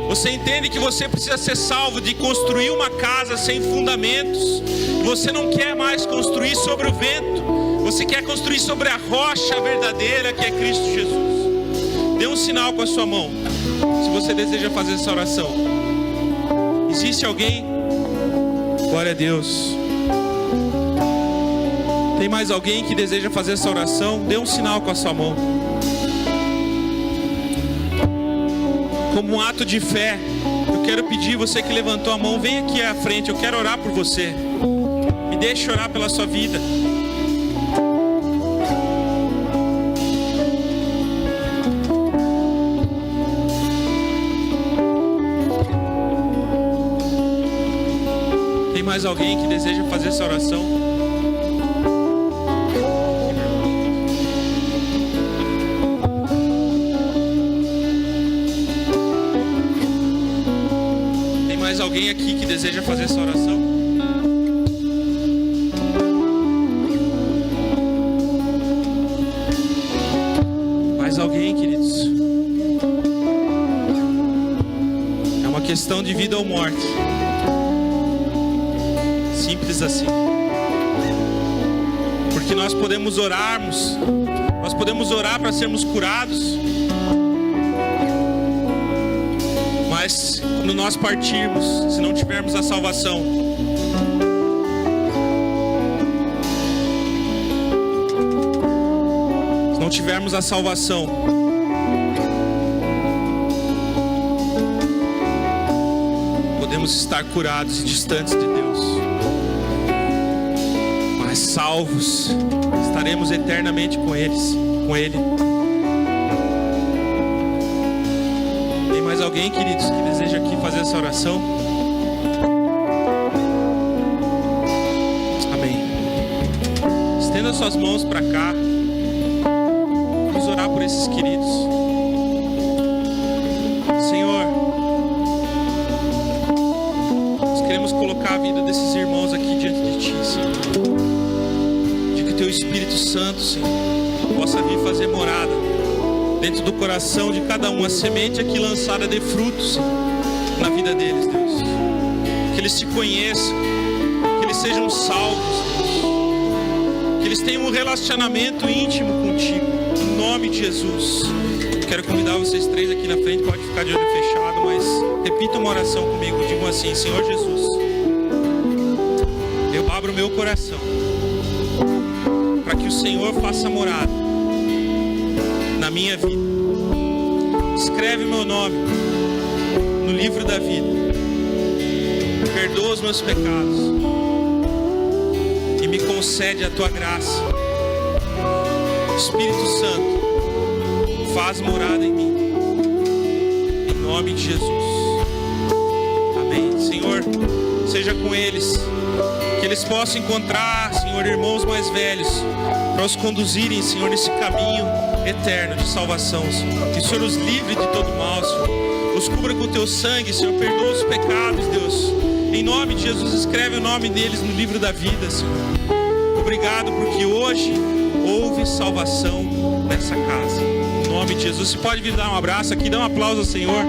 Você entende que você precisa ser salvo de construir uma casa sem fundamentos. Você não quer mais construir sobre o vento. Você quer construir sobre a rocha verdadeira que é Cristo Jesus. Dê um sinal com a sua mão se você deseja fazer essa oração. Existe alguém? Glória a Deus. Tem mais alguém que deseja fazer essa oração? Dê um sinal com a sua mão. Como um ato de fé, eu quero pedir, você que levantou a mão, vem aqui à frente, eu quero orar por você. Me deixe orar pela sua vida. Tem mais alguém que deseja fazer essa oração? Alguém aqui que deseja fazer essa oração? Mais alguém, queridos? É uma questão de vida ou morte. Simples assim. Porque nós podemos orarmos, nós podemos orar para sermos curados, mas quando nós partirmos, se não tivermos a salvação, se não tivermos a salvação, podemos estar curados e distantes de Deus, mas salvos estaremos eternamente com Ele. Alguém, queridos, que deseja aqui fazer essa oração? Amém. Estenda suas mãos para cá. Vamos orar por esses queridos. Senhor, nós queremos colocar a vida desses irmãos aqui diante de Ti, Senhor. De que Teu Espírito Santo, Senhor, possa vir fazer morada dentro do coração de cada um, a semente aqui lançada de frutos na vida deles, Deus. Que eles te conheçam, que eles sejam salvos, Deus. Que eles tenham um relacionamento íntimo contigo, em nome de Jesus. Eu quero convidar vocês três aqui na frente, pode ficar de olho fechado, mas repita uma oração comigo, digam assim: Senhor Jesus, eu abro o meu coração para que o Senhor faça morada na minha vida. Escreve meu nome no livro da vida. Perdoa os meus pecados e me concede a Tua graça. Espírito Santo, faz morada em mim, em nome de Jesus. Amém. Senhor, seja com eles, que eles possam encontrar, Senhor, irmãos mais velhos para os conduzirem, Senhor, nesse caminho eterno de salvação, Senhor. Que o Senhor os livre de todo mal, Senhor. Os cubra com o Teu sangue, Senhor. Perdoa os pecados, Deus. Em nome de Jesus, escreve o nome deles no livro da vida, Senhor. Obrigado porque hoje houve salvação nessa casa. Em nome de Jesus. Você pode vir dar um abraço aqui, dar um aplauso ao Senhor.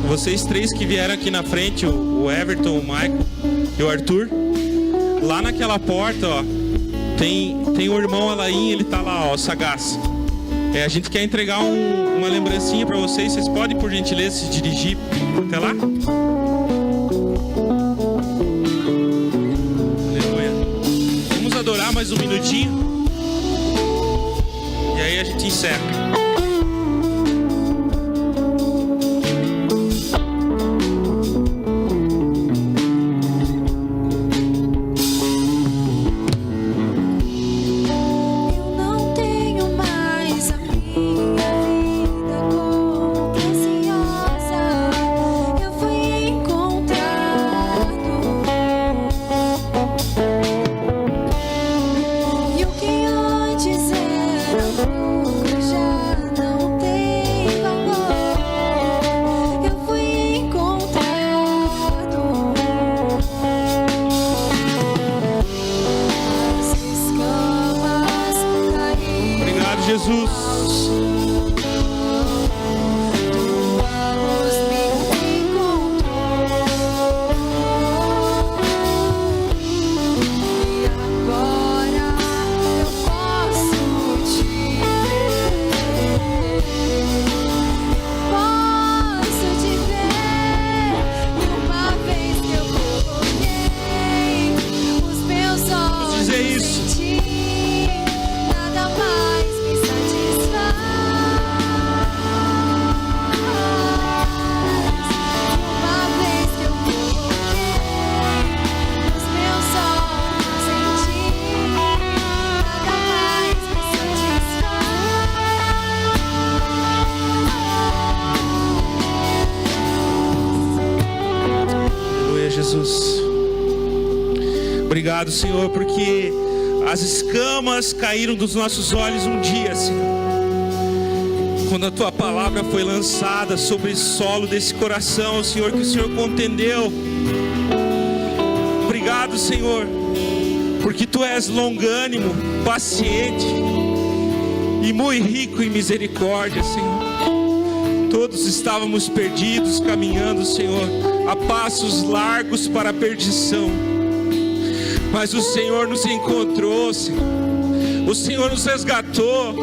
Vocês três que vieram aqui na frente, o Everton, o Michael e o Arthur, lá naquela porta, ó, tem o irmão Alain, ele tá lá, ó, sagaz. A gente quer entregar uma lembrancinha para vocês. Vocês podem, por gentileza, se dirigir até lá? Aleluia. Vamos adorar mais um minutinho e aí a gente encerra. Obrigado, Senhor, porque as escamas caíram dos nossos olhos um dia, Senhor, quando a Tua palavra foi lançada sobre o solo desse coração, Senhor, que o Senhor contendeu. Obrigado, Senhor, porque Tu és longânimo, paciente e muito rico em misericórdia, Senhor. Todos estávamos perdidos, caminhando, Senhor, a passos largos para a perdição. Mas o Senhor nos encontrou, Senhor. O Senhor nos resgatou.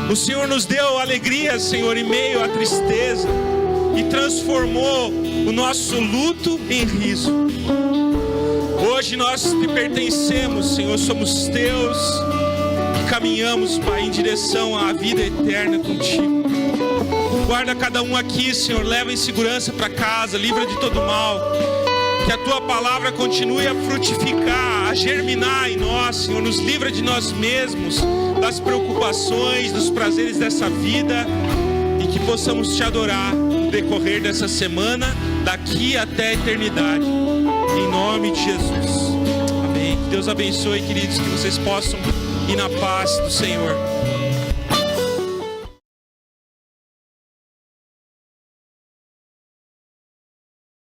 O Senhor nos deu alegria, Senhor, em meio à tristeza, e transformou o nosso luto em riso. Hoje nós te pertencemos, Senhor, somos Teus, e caminhamos, Pai, em direção à vida eterna contigo. Guarda cada um aqui, Senhor, leva em segurança para casa, livra de todo mal. Que a Tua palavra continue a frutificar, a germinar em nós, Senhor. Nos livra de nós mesmos, das preocupações, dos prazeres dessa vida, e que possamos Te adorar no decorrer dessa semana, daqui até a eternidade. Em nome de Jesus. Amém. Que Deus abençoe, queridos, que vocês possam ir na paz do Senhor.